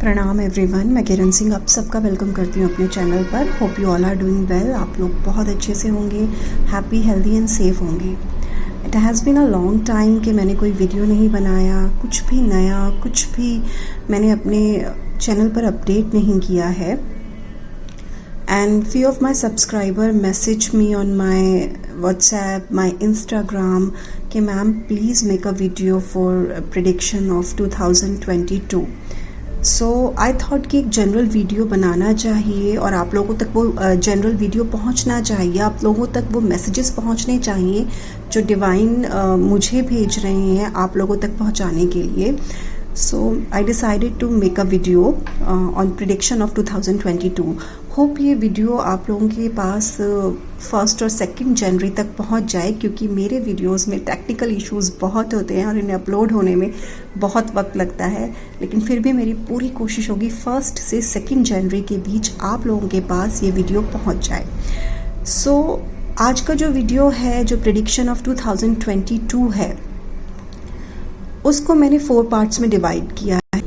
प्रणाम एवरीवन, मैं किरण सिंह आप सबका वेलकम करती हूँ अपने चैनल पर। Hope you all are doing well. आप लोग बहुत अच्छे से होंगे, हैप्पी, हेल्दी एंड सेफ होंगे। It has been a long time कि मैंने कोई वीडियो नहीं बनाया, कुछ भी नया, कुछ भी मैंने अपने चैनल पर अपडेट नहीं किया है। And few of my subscriber message me on my WhatsApp, my Instagram कि ma'am please make a video for prediction of 2022। So I thought कि एक जनरल वीडियो बनाना चाहिए और आप लोगों तक वो जनरल वीडियो पहुंचना चाहिए, आप लोगों तक वो मैसेजेस पहुंचने चाहिए जो डिवाइन मुझे भेज रहे हैं आप लोगों तक पहुंचाने के लिए। So I decided to make a video on prediction of 2022। Hope ये वीडियो आप लोगों के पास 1 और 2 जनवरी तक पहुंच जाए, क्योंकि मेरे वीडियोस में टेक्निकल इश्यूज बहुत होते हैं और इन्हें अपलोड होने में बहुत वक्त लगता है। लेकिन फिर भी मेरी पूरी कोशिश होगी 1 से 2 जनवरी के बीच आप लोगों के पास ये वीडियो पहुंच जाए। सो आज का जो वीडियो है, जो प्रिडिक्शन ऑफ 2022 है, उसको मैंने 4 पार्ट्स में डिवाइड किया है।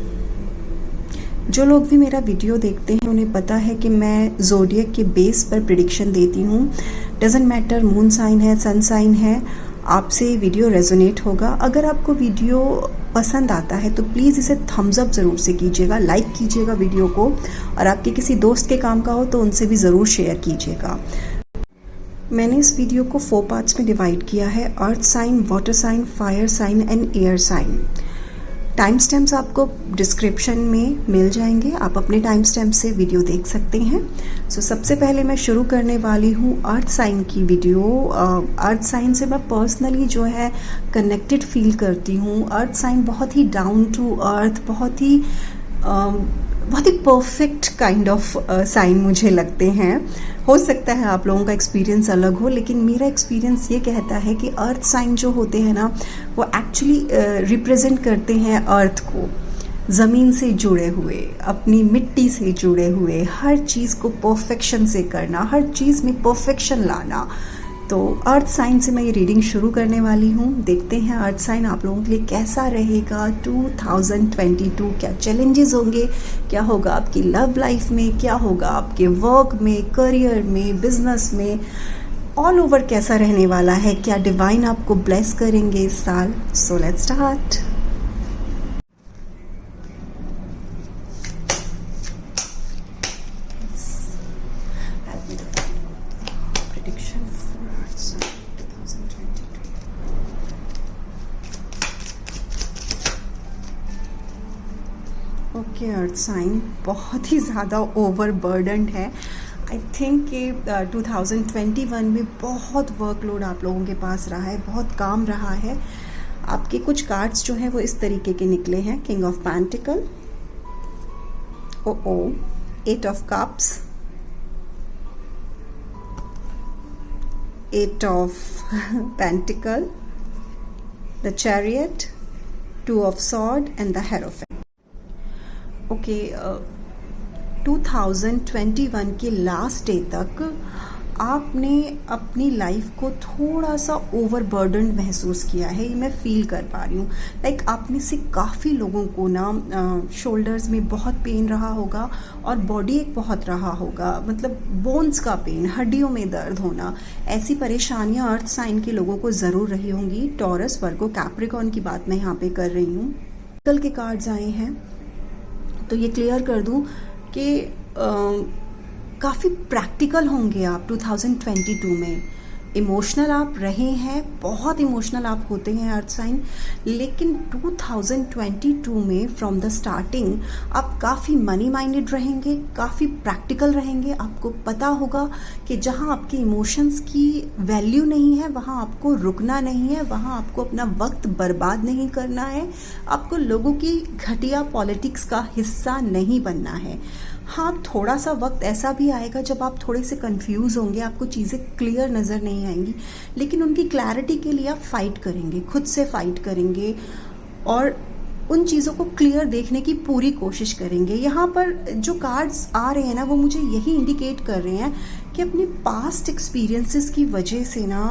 जो लोग भी मेरा वीडियो देखते हैं उन्हें पता है कि मैं ज़ोडिएक के बेस पर प्रिडिक्शन देती हूँ। डजेंट मैटर मून साइन है, सन साइन है, आपसे वीडियो रेजोनेट होगा। अगर आपको वीडियो पसंद आता है तो प्लीज़ इसे थम्स अप ज़रूर से कीजिएगा, लाइक कीजिएगा वीडियो को, और आपके किसी दोस्त के काम का हो तो उनसे भी ज़रूर शेयर कीजिएगा। मैंने इस वीडियो को 4 पार्ट्स में डिवाइड किया है: earth sign, water sign, fire sign and air sign. Time stamps आपको डिस्क्रिप्शन में मिल जाएंगे, आप अपने टाइम स्टैम्प से वीडियो देख सकते हैं। सो सबसे पहले मैं शुरू करने वाली हूँ अर्थ साइन की वीडियो। अर्थ साइन से मैं पर्सनली जो है कनेक्टेड फील करती हूँ। अर्थ साइन बहुत ही डाउन टू अर्थ, बहुत ही परफेक्ट काइंड ऑफ साइन मुझे लगते हैं। हो सकता है आप लोगों का एक्सपीरियंस अलग हो, लेकिन मेरा एक्सपीरियंस ये कहता है कि अर्थ साइन जो होते हैं ना, वो एक्चुअली रिप्रेजेंट करते हैं अर्थ को, ज़मीन से जुड़े हुए, अपनी मिट्टी से जुड़े हुए, हर चीज़ को परफेक्शन से करना, हर चीज़ में परफेक्शन लाना। तो अर्थ साइन से मैं ये रीडिंग शुरू करने वाली हूँ। देखते हैं अर्थ साइन आप लोगों के लिए कैसा रहेगा 2022। क्या चैलेंजेस होंगे, क्या होगा आपकी लव लाइफ में, क्या होगा आपके वर्क में, करियर में, बिजनेस में, ऑल ओवर कैसा रहने वाला है, क्या डिवाइन आपको ब्लेस करेंगे इस साल। So let's start. Okay, earth sign बहुत ही ज़्यादा ओवरबर्डन्ड है। आई थिंक कि 2021 में बहुत वर्कलोड आप लोगों के पास रहा है, बहुत काम रहा है। आपके कुछ कार्ड्स जो हैं वो इस तरीके के निकले हैं: king of pentacle, oh 8 of cups, 8 of pentacle, the chariot, 2 of sword and the hierophant. Okay, 2021 के लास्ट डे तक आपने अपनी लाइफ को थोड़ा सा ओवरबर्डन्ड महसूस किया है, ये मैं फील कर पा रही हूँ। लाइक आप में से काफ़ी लोगों को ना शोल्डर्स में बहुत पेन रहा होगा और बॉडी एक बहुत रहा होगा, मतलब बोन्स का पेन, हड्डियों में दर्द होना, ऐसी परेशानियाँ अर्थ साइन के लोगों को ज़रूर रही होंगी। टॉरस, वर्गो, कैप्रिकॉर्न की बात मैं यहाँ पे कर रही हूँ। कल के कार्ड्स आए हैं तो ये क्लियर कर दूं कि काफ़ी प्रैक्टिकल होंगे आप 2022 में। इमोशनल आप रहे हैं, बहुत इमोशनल आप होते हैं अर्थ साइन, लेकिन 2022 में फ्रॉम द स्टार्टिंग आप काफ़ी मनी माइंडेड रहेंगे, काफ़ी प्रैक्टिकल रहेंगे। आपको पता होगा कि जहां आपके इमोशंस की वैल्यू नहीं है वहां आपको रुकना नहीं है, वहां आपको अपना वक्त बर्बाद नहीं करना है, आपको लोगों की घटिया पॉलिटिक्स का हिस्सा नहीं बनना है। हाँ, थोड़ा सा वक्त ऐसा भी आएगा जब आप थोड़े से कंफ्यूज होंगे, आपको चीज़ें क्लियर नज़र नहीं आएंगी, लेकिन उनकी क्लैरिटी के लिए आप फाइट करेंगे, खुद से फाइट करेंगे और उन चीज़ों को क्लियर देखने की पूरी कोशिश करेंगे। यहाँ पर जो कार्ड्स आ रहे हैं ना, वो मुझे यही इंडिकेट कर रहे हैं कि अपने पास्ट एक्सपीरियंसेस की वजह से ना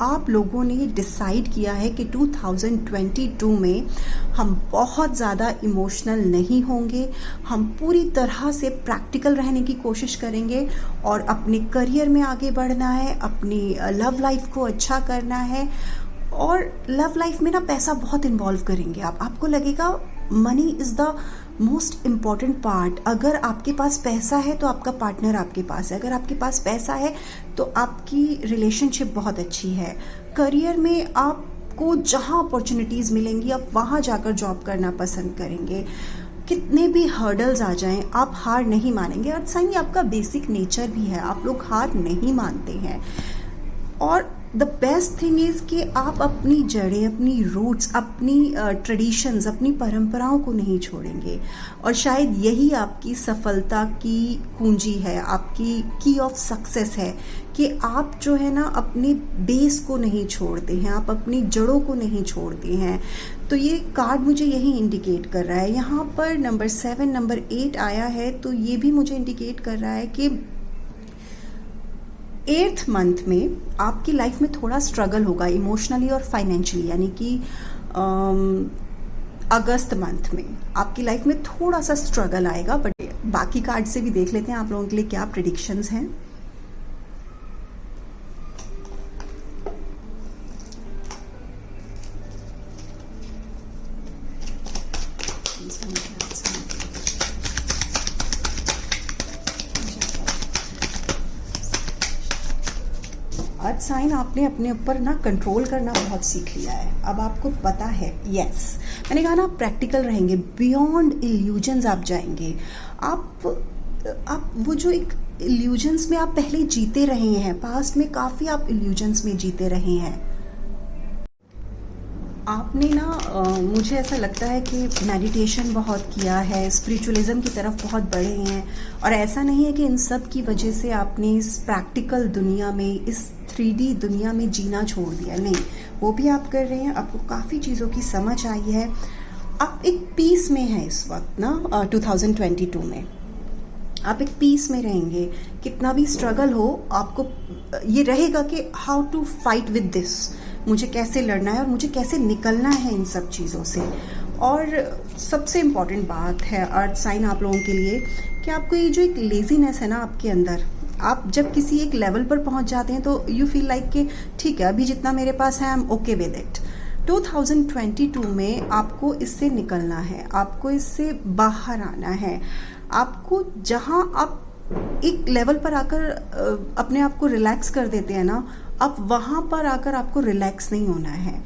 आप लोगों ने डिसाइड किया है कि 2022 में हम बहुत ज़्यादा इमोशनल नहीं होंगे, हम पूरी तरह से प्रैक्टिकल रहने की कोशिश करेंगे और अपने करियर में आगे बढ़ना है, अपनी लव लाइफ को अच्छा करना है। और लव लाइफ में ना पैसा बहुत इन्वॉल्व करेंगे आपको लगेगा money is the most important part. अगर आपके पास पैसा है तो आपका पार्टनर आपके पास है, अगर आपके पास पैसा है तो आपकी रिलेशनशिप बहुत अच्छी है। करियर में आपको जहाँ अपॉर्चुनिटीज़ मिलेंगी आप वहाँ जाकर जॉब करना पसंद करेंगे। कितने भी हर्डल्स आ जाएं आप हार नहीं मानेंगे। अर्थ साइन ये आपका बेसिक नेचर भी है, आप लोग हार नहीं मानते हैं। और द बेस्ट थिंग इज़ कि आप अपनी जड़ें, अपनी रूट्स, अपनी ट्रेडिशंस, अपनी परंपराओं को नहीं छोड़ेंगे। और शायद यही आपकी सफलता की कुंजी है, आपकी की ऑफ सक्सेस है कि आप जो है ना अपने बेस को नहीं छोड़ते हैं, आप अपनी जड़ों को नहीं छोड़ते हैं। तो ये कार्ड मुझे यही इंडिकेट कर रहा है। यहाँ पर नंबर 7, नंबर 8 आया है, तो ये भी मुझे इंडिकेट कर रहा है कि 8th मंथ में आपकी लाइफ में थोड़ा स्ट्रगल होगा इमोशनली और फाइनेंशियली, यानी कि अगस्त मंथ में आपकी लाइफ में थोड़ा सा स्ट्रगल आएगा। बट बाकी कार्ड से भी देख लेते हैं आप लोगों के लिए क्या प्रेडिक्शंस हैं। अर्थ साइन आपने अपने ऊपर ना कंट्रोल करना बहुत सीख लिया है। अब आपको पता है, यस मैंने कहा ना आप प्रैक्टिकल रहेंगे, बियॉन्ड इल्यूजन्स आप जाएंगे। आप वो जो एक इल्यूजन्स में आप पहले जीते रहे हैं, पास्ट में काफ़ी आप इल्यूजन्स में जीते रहे हैं। आपने ना मुझे ऐसा लगता है कि मेडिटेशन बहुत किया है, स्पिरिचुअलिज्म की तरफ बहुत बढ़े हैं। और ऐसा नहीं है कि इन सब की वजह से आपने इस प्रैक्टिकल दुनिया में, इस 3D दुनिया में जीना छोड़ दिया, नहीं, वो भी आप कर रहे हैं। आपको काफ़ी चीज़ों की समझ आई है, आप एक पीस में हैं इस वक्त ना। 2022 में आप एक पीस में रहेंगे। कितना भी स्ट्रगल हो आपको ये रहेगा कि how to fight with this, मुझे कैसे लड़ना है और मुझे कैसे निकलना है इन सब चीज़ों से। और सबसे इम्पॉर्टेंट बात है अर्थ साइन आप लोगों के लिए कि आपको ये जो एक लेजीनेस है ना आपके अंदर, आप जब किसी एक लेवल पर पहुंच जाते हैं तो यू फील लाइक कि ठीक है अभी जितना मेरे पास है आई एम ओके विद इट। 2022 में आपको इससे निकलना है, आपको इससे बाहर आना है। आपको जहां आप एक लेवल पर आकर अपने आप को रिलैक्स कर देते हैं ना, अब वहां पर आकर आपको रिलैक्स नहीं होना है,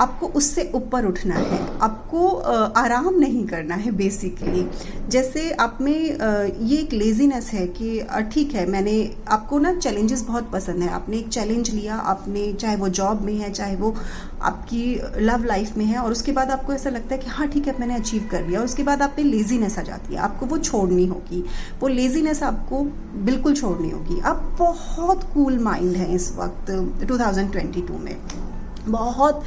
आपको उससे ऊपर उठना है, आपको आराम नहीं करना है बेसिकली। जैसे आप में ये एक लेजीनेस है कि ठीक है, मैंने आपको ना चैलेंजेस बहुत पसंद है, आपने एक चैलेंज लिया, आपने चाहे वो जॉब में है चाहे वो आपकी लव लाइफ में है, और उसके बाद आपको ऐसा लगता है कि हाँ ठीक है मैंने अचीव कर लिया, और उसके बाद आप पे लेजीनेस आ जाती है, आपको वो छोड़नी होगी, वो लेजीनेस आपको बिल्कुल छोड़नी होगी। आप बहुत कूल माइंड है इस वक्त 2022 में, बहुत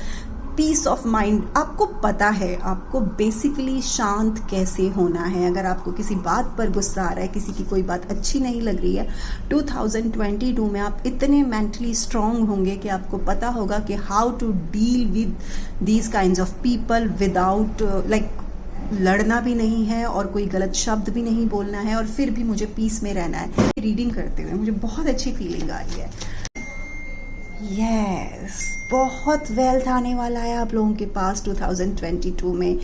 पीस ऑफ माइंड। आपको पता है आपको बेसिकली शांत कैसे होना है। अगर आपको किसी बात पर गुस्सा आ रहा है, किसी की कोई बात अच्छी नहीं लग रही है, 2022 में आप इतने मेंटली स्ट्रांग होंगे कि आपको पता होगा कि how to deal with these kinds of people without like लड़ना भी नहीं है और कोई गलत शब्द भी नहीं बोलना है, और फिर भी मुझे पीस में रहना है। रीडिंग करते हुए मुझे बहुत अच्छी फीलिंग आ रही है। यस, बहुत वेल्थ आने वाला है आप लोगों के पास 2022 में।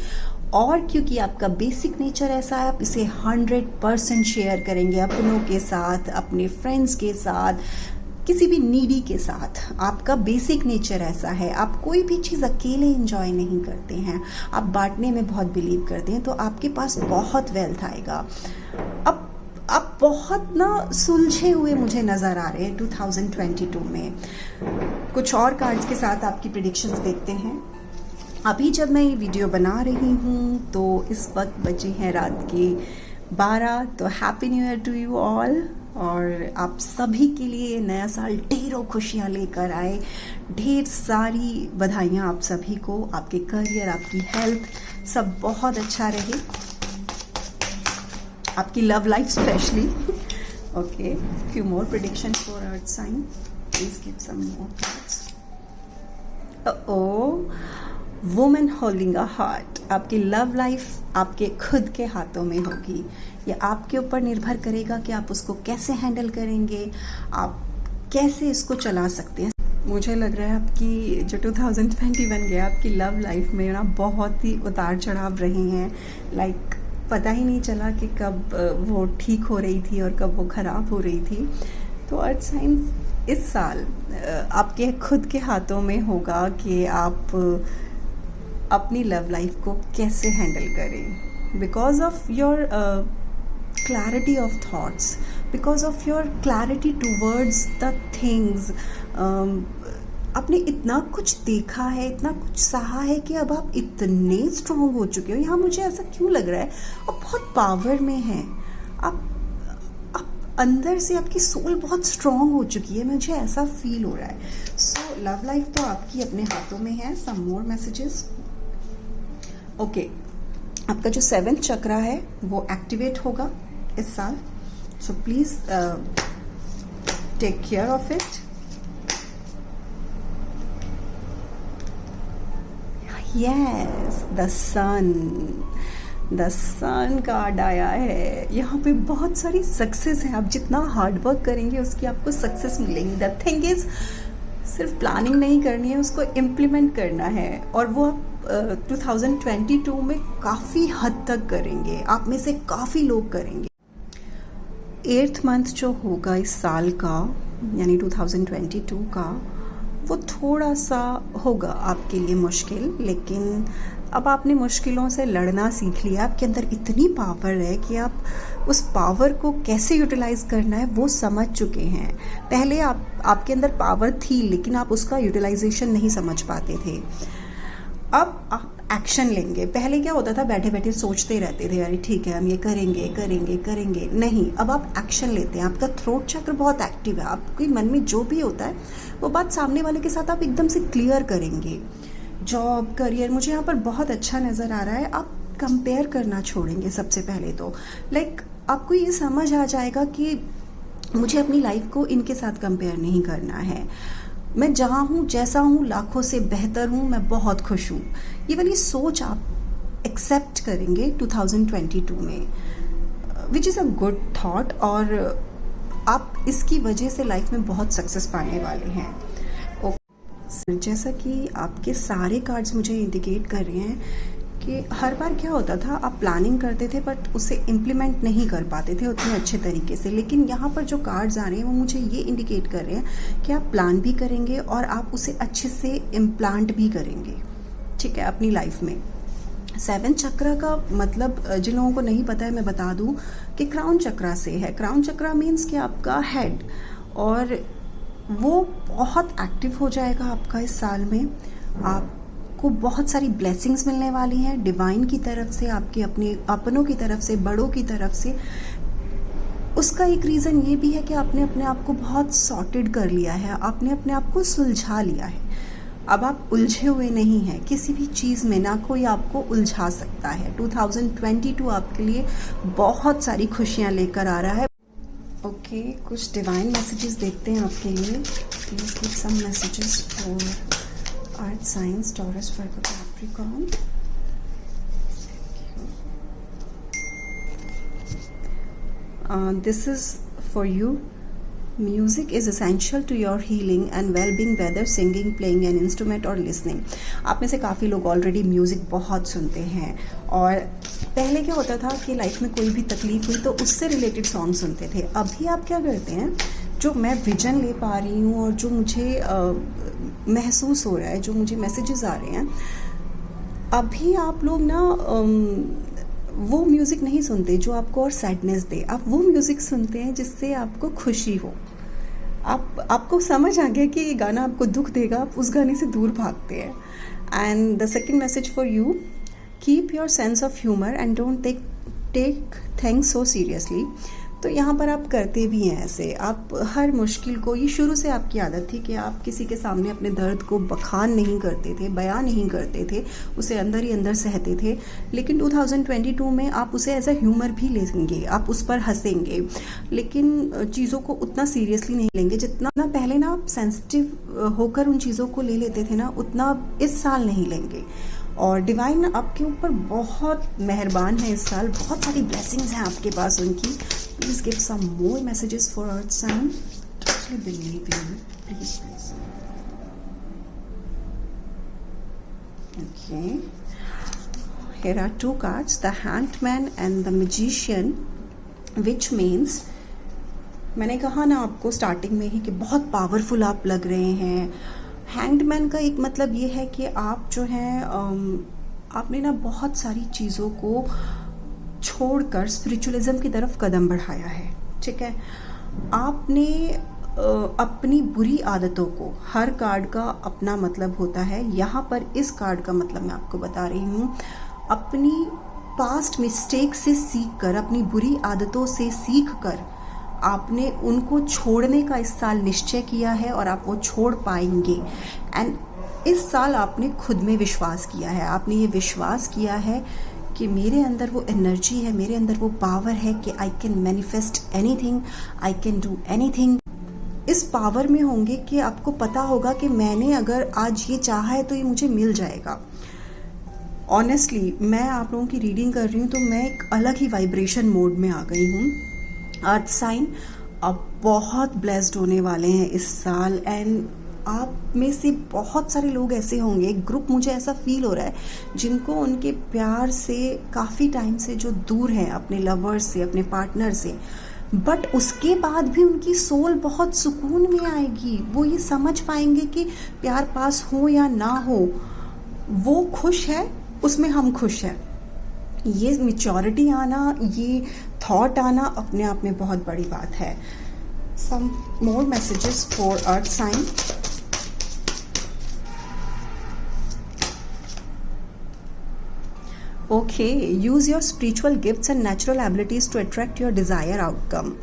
और क्योंकि आपका बेसिक नेचर ऐसा है, आप इसे 100% शेयर करेंगे अपनों के साथ, अपने फ्रेंड्स के साथ, किसी भी नीडी के साथ। आपका बेसिक नेचर ऐसा है, आप कोई भी चीज़ अकेले एंजॉय नहीं करते हैं, आप बांटने में बहुत बिलीव करते हैं, तो आपके पास बहुत वेल्थ आएगा। अब आप बहुत ना सुलझे हुए मुझे नज़र आ रहे हैं 2022 में। कुछ और कार्ड्स के साथ आपकी प्रेडिक्शंस देखते हैं। अभी जब मैं ये वीडियो बना रही हूँ तो इस वक्त बजे हैं रात के 12। तो happy new year to you all, और आप सभी के लिए नया साल ढेरों खुशियाँ लेकर आए। ढेर सारी बधाइयाँ आप सभी को, आपके करियर, आपकी हेल्थ सब बहुत अच्छा रहे, आपकी love life specially. Okay, few more predictions for earth sign. Please give some more cards. Women holding a heart. आपकी लव लाइफ आपके खुद के हाथों में होगी. ये आपके ऊपर निर्भर करेगा कि आप उसको कैसे हैंडल करेंगे, आप कैसे इसको चला सकते हैं. मुझे लग रहा है आपकी जो 2021 गया आपकी लव लाइफ में ना बहुत ही उतार चढ़ाव रहे हैं. लाइक पता ही नहीं चला कि कब वो ठीक हो रही थी और कब वो ख़राब हो रही थी. तो अर्थ साइंस इस साल आपके खुद के हाथों में होगा कि आप अपनी लव लाइफ को कैसे हैंडल करें. Because of your clarity of thoughts, because of your clarity towards the things. आपने इतना कुछ देखा है, इतना कुछ सहा है कि अब आप इतने स्ट्रॉन्ग हो चुके हो. यहाँ मुझे ऐसा क्यों लग रहा है आप बहुत पावर में हैं. आप अंदर से आपकी सोल बहुत स्ट्रॉन्ग हो चुकी है. मुझे ऐसा फील हो रहा है. सो लव लाइफ तो आपकी अपने हाथों में है. Some more messages. ओके, आपका जो 7th चक्रा है वो एक्टिवेट होगा इस साल. So please take care of it. Yes, the sun card आया है. यहाँ पे बहुत सारी सक्सेस है. आप जितना हार्ड वर्क करेंगे उसकी आपको सक्सेस मिलेंगी. द थिंग इज सिर्फ प्लानिंग नहीं करनी है, उसको इम्प्लीमेंट करना है. और वो आप 2022 में काफ़ी हद तक करेंगे. आप में से काफ़ी लोग करेंगे. 8th मंथ जो होगा इस साल का यानी 2022 का, वो थोड़ा सा होगा आपके लिए मुश्किल. लेकिन अब आपने मुश्किलों से लड़ना सीख लिया. आपके अंदर इतनी पावर है कि आप उस पावर को कैसे यूटिलाइज करना है वो समझ चुके हैं. पहले आपके अंदर पावर थी लेकिन आप उसका यूटिलाइजेशन नहीं समझ पाते थे. अब आप एक्शन लेंगे. पहले क्या होता था, बैठे बैठे सोचते रहते थे अरे ठीक है हम ये करेंगे करेंगे करेंगे. नहीं, अब आप एक्शन लेते हैं. आपका थ्रोट चक्र बहुत एक्टिव है. आपके मन में जो भी होता है वो बात सामने वाले के साथ आप एकदम से क्लियर करेंगे. जॉब, करियर, मुझे यहाँ पर बहुत अच्छा नज़र आ रहा है. आप कंपेयर करना छोड़ेंगे सबसे पहले तो. लाइक आपको ये समझ आ जाएगा कि मुझे अपनी लाइफ को इनके साथ कंपेयर नहीं करना है. मैं जहाँ हूँ, जैसा हूँ, लाखों से बेहतर हूँ, मैं बहुत खुश हूँ. ये वाली सोच आप एक्सेप्ट करेंगे 2022 में, which is a good thought. और आप इसकी वजह से लाइफ में बहुत सक्सेस पाने वाले हैं. जैसा कि आपके सारे कार्ड्स मुझे इंडिकेट कर रहे हैं कि हर बार क्या होता था, आप प्लानिंग करते थे बट उसे इम्प्लीमेंट नहीं कर पाते थे उतने अच्छे तरीके से. लेकिन यहाँ पर जो कार्ड्स आ रहे हैं वो मुझे ये इंडिकेट कर रहे हैं कि आप प्लान भी करेंगे और आप उसे अच्छे से इम्प्लांट भी करेंगे. ठीक है, अपनी लाइफ में. 7th चक्र का मतलब जिन लोगों को नहीं पता है मैं बता दूं कि क्राउन चक्रा से है. क्राउन चक्रा मीन्स कि आपका हेड, और वो बहुत एक्टिव हो जाएगा आपका इस साल में. आपको बहुत सारी ब्लेसिंग्स मिलने वाली हैं डिवाइन की तरफ से, आपके अपने अपनों की तरफ से, बड़ों की तरफ से. उसका एक रीज़न ये भी है कि आपने अपने आप को बहुत सॉर्टेड कर लिया है. आपने अपने आप को सुलझा लिया है. अब आप उलझे हुए नहीं हैं किसी भी चीज़ में. ना कोई आपको उलझा सकता है. 2022 आपके लिए बहुत सारी खुशियाँ लेकर आ रहा है. ओके, कुछ डिवाइन मैसेजेस देखते हैं आपके लिए. Please give some messages for earth signs, Taurus, Virgo, Capricorn. This is for you. Music is essential to your healing and well-being, whether singing, playing an instrument or listening. आप में से काफ़ी लोग already music बहुत सुनते हैं. और पहले क्या होता था कि लाइफ में कोई भी तकलीफ हुई तो उससे रिलेटेड सॉन्ग सुनते थे. अभी आप क्या करते हैं, जो मैं विजन ले पा रही हूँ और जो मुझे महसूस हो रहा है, जो मुझे मैसेजेस आ रहे हैं, अभी आप लोग ना वो म्यूज़िक नहीं सुनते जो आपको और सैडनेस दे. आप वो म्यूज़िक सुनते हैं जिससे आपको खुशी हो. आपको समझ आ गया कि ये गाना आपको दुख देगा, आप उस गाने से दूर भागते हैं. And the second message for you, keep your sense of humour and don't take things so seriously. तो यहाँ पर आप करते भी हैं ऐसे, आप हर मुश्किल को, ये शुरू से आपकी आदत थी कि आप किसी के सामने अपने दर्द को बखान नहीं करते थे, बयां नहीं करते थे, उसे अंदर ही अंदर सहते थे। लेकिन 2022 में आप उसे एज अ ह्यूमर भी लेंगे, आप उस पर हंसेंगे, लेकिन चीज़ों को उतना सीरियसली नहीं लेंगे जितना ना पहले ना आप सेंसिटिव होकर उन चीज़ों को ले लेते थे ना, उतना इस साल नहीं लेंगे। और डिवाइन आपके ऊपर बहुत मेहरबान है इस साल, बहुत सारी ब्लेसिंग्स हैं आपके पास उनकी। Please give some more messages for earth sign, totally believe in, please please. Okay, here are two cards, the hanged man and the magician, which means, मैंने कहा ना आपको स्टार्टिंग में ही कि बहुत पावरफुल आप लग रहे हैं। हैंग्ड मैन का एक मतलब ये है कि आप जो हैं आपने ना बहुत सारी चीज़ों को छोड़कर स्पिरिचुअलिज्म की तरफ कदम बढ़ाया है, ठीक है। आपने अपनी बुरी आदतों को, हर कार्ड का अपना मतलब होता है, यहाँ पर इस कार्ड का मतलब मैं आपको बता रही हूँ, अपनी पास्ट मिस्टेक से सीख कर, अपनी बुरी आदतों से सीख कर आपने उनको छोड़ने का इस साल निश्चय किया है और आप वो छोड़ पाएंगे। एंड इस साल आपने खुद में विश्वास किया है, आपने ये विश्वास किया है कि मेरे अंदर वो एनर्जी है, मेरे अंदर वो पावर है कि I can manifest anything, I can do anything. इस पावर में होंगे कि आपको पता होगा कि मैंने अगर आज ये चाहा है तो ये मुझे मिल जाएगा। ऑनेस्टली मैं आप लोगों की रीडिंग कर रही हूँ तो मैं एक अलग ही वाइब्रेशन मोड में आ गई हूँ। अर्थ साइन अब बहुत ब्लेस्ड होने वाले हैं इस साल, एंड आप में से बहुत सारे लोग ऐसे होंगे, एक ग्रुप मुझे ऐसा फील हो रहा है जिनको उनके प्यार से काफ़ी टाइम से जो दूर हैं, अपने लवर से, अपने पार्टनर से, बट उसके बाद भी उनकी सोल बहुत सुकून में आएगी। वो ये समझ पाएंगे कि प्यार पास हो या ना हो, वो खुश है, उसमें हम खुश हैं। ये मैच्योरिटी आना, ये थॉट आना अपने आप में बहुत बड़ी बात है। Some more messages for earth sign. Okay, use your spiritual gifts and natural abilities to attract your desire outcome.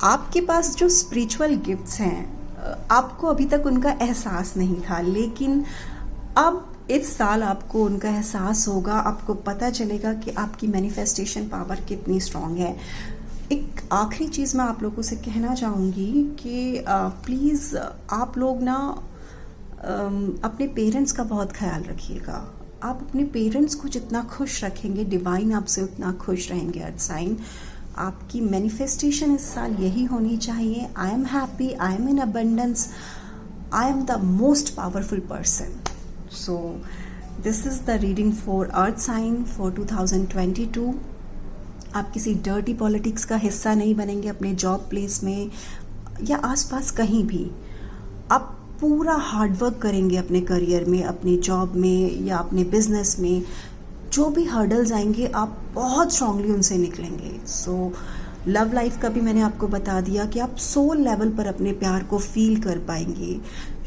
आपके पास जो स्पिरिचुअल गिफ्ट्स हैं, आपको अभी तक उनका एहसास नहीं था, लेकिन अब इस साल आपको उनका एहसास होगा, आपको पता चलेगा कि आपकी मैनिफेस्टेशन पावर कितनी स्ट्रांग है। एक आखिरी चीज़ मैं आप लोगों से कहना चाहूँगी कि प्लीज़ आप लोग ना अपने पेरेंट्स का बहुत ख्याल रखिएगा। आप अपने पेरेंट्स को जितना खुश रखेंगे, डिवाइन आपसे उतना खुश रहेंगे। अर्थ साइन, आपकी मैनिफेस्टेशन इस साल यही होनी चाहिए, I am happy, I am in abundance, I am the most powerful person. So this is the reading for Earth sign for 2022. आप किसी डर्टी पॉलिटिक्स का हिस्सा नहीं बनेंगे अपने जॉब प्लेस में या आसपास कहीं भी। आप पूरा हार्डवर्क करेंगे अपने करियर में, अपनी जॉब में या अपने बिजनेस में। जो भी हर्डल्स आएंगे आप बहुत स्ट्रांगली उनसे निकलेंगे। सो लव लाइफ का भी मैंने आपको बता दिया कि आप सोल लेवल पर अपने प्यार को फील कर पाएंगे।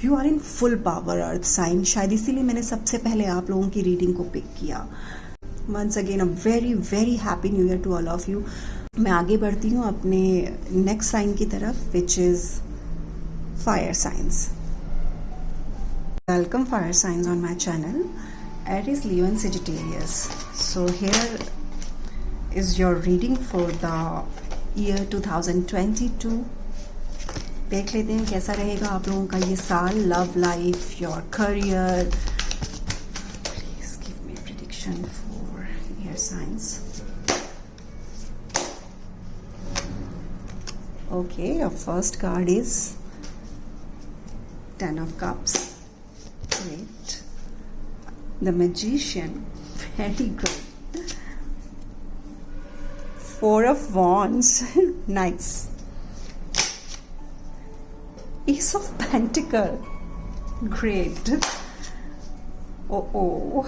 You are in full power earth sign, शायद इसीलिए मैंने सबसे पहले आप लोगों की रीडिंग को पिक किया। Once again a very very happy new year to all of you. मैं आगे बढ़ती हूँ अपने नेक्स्ट साइन की तरफ, which is fire signs. Welcome fire signs on my channel, Aries, Leo and Sagittarius. So here is your reading for the year 2022. देख लेते हैं कैसा रहेगा आप लोगों का ये साल। Love life, your career. Please give me prediction for air signs. Okay, your first card is 10 of Cups. Great. The Magician, very good. 4 of Wands, nice. Ace of Pentacle, great. Oh,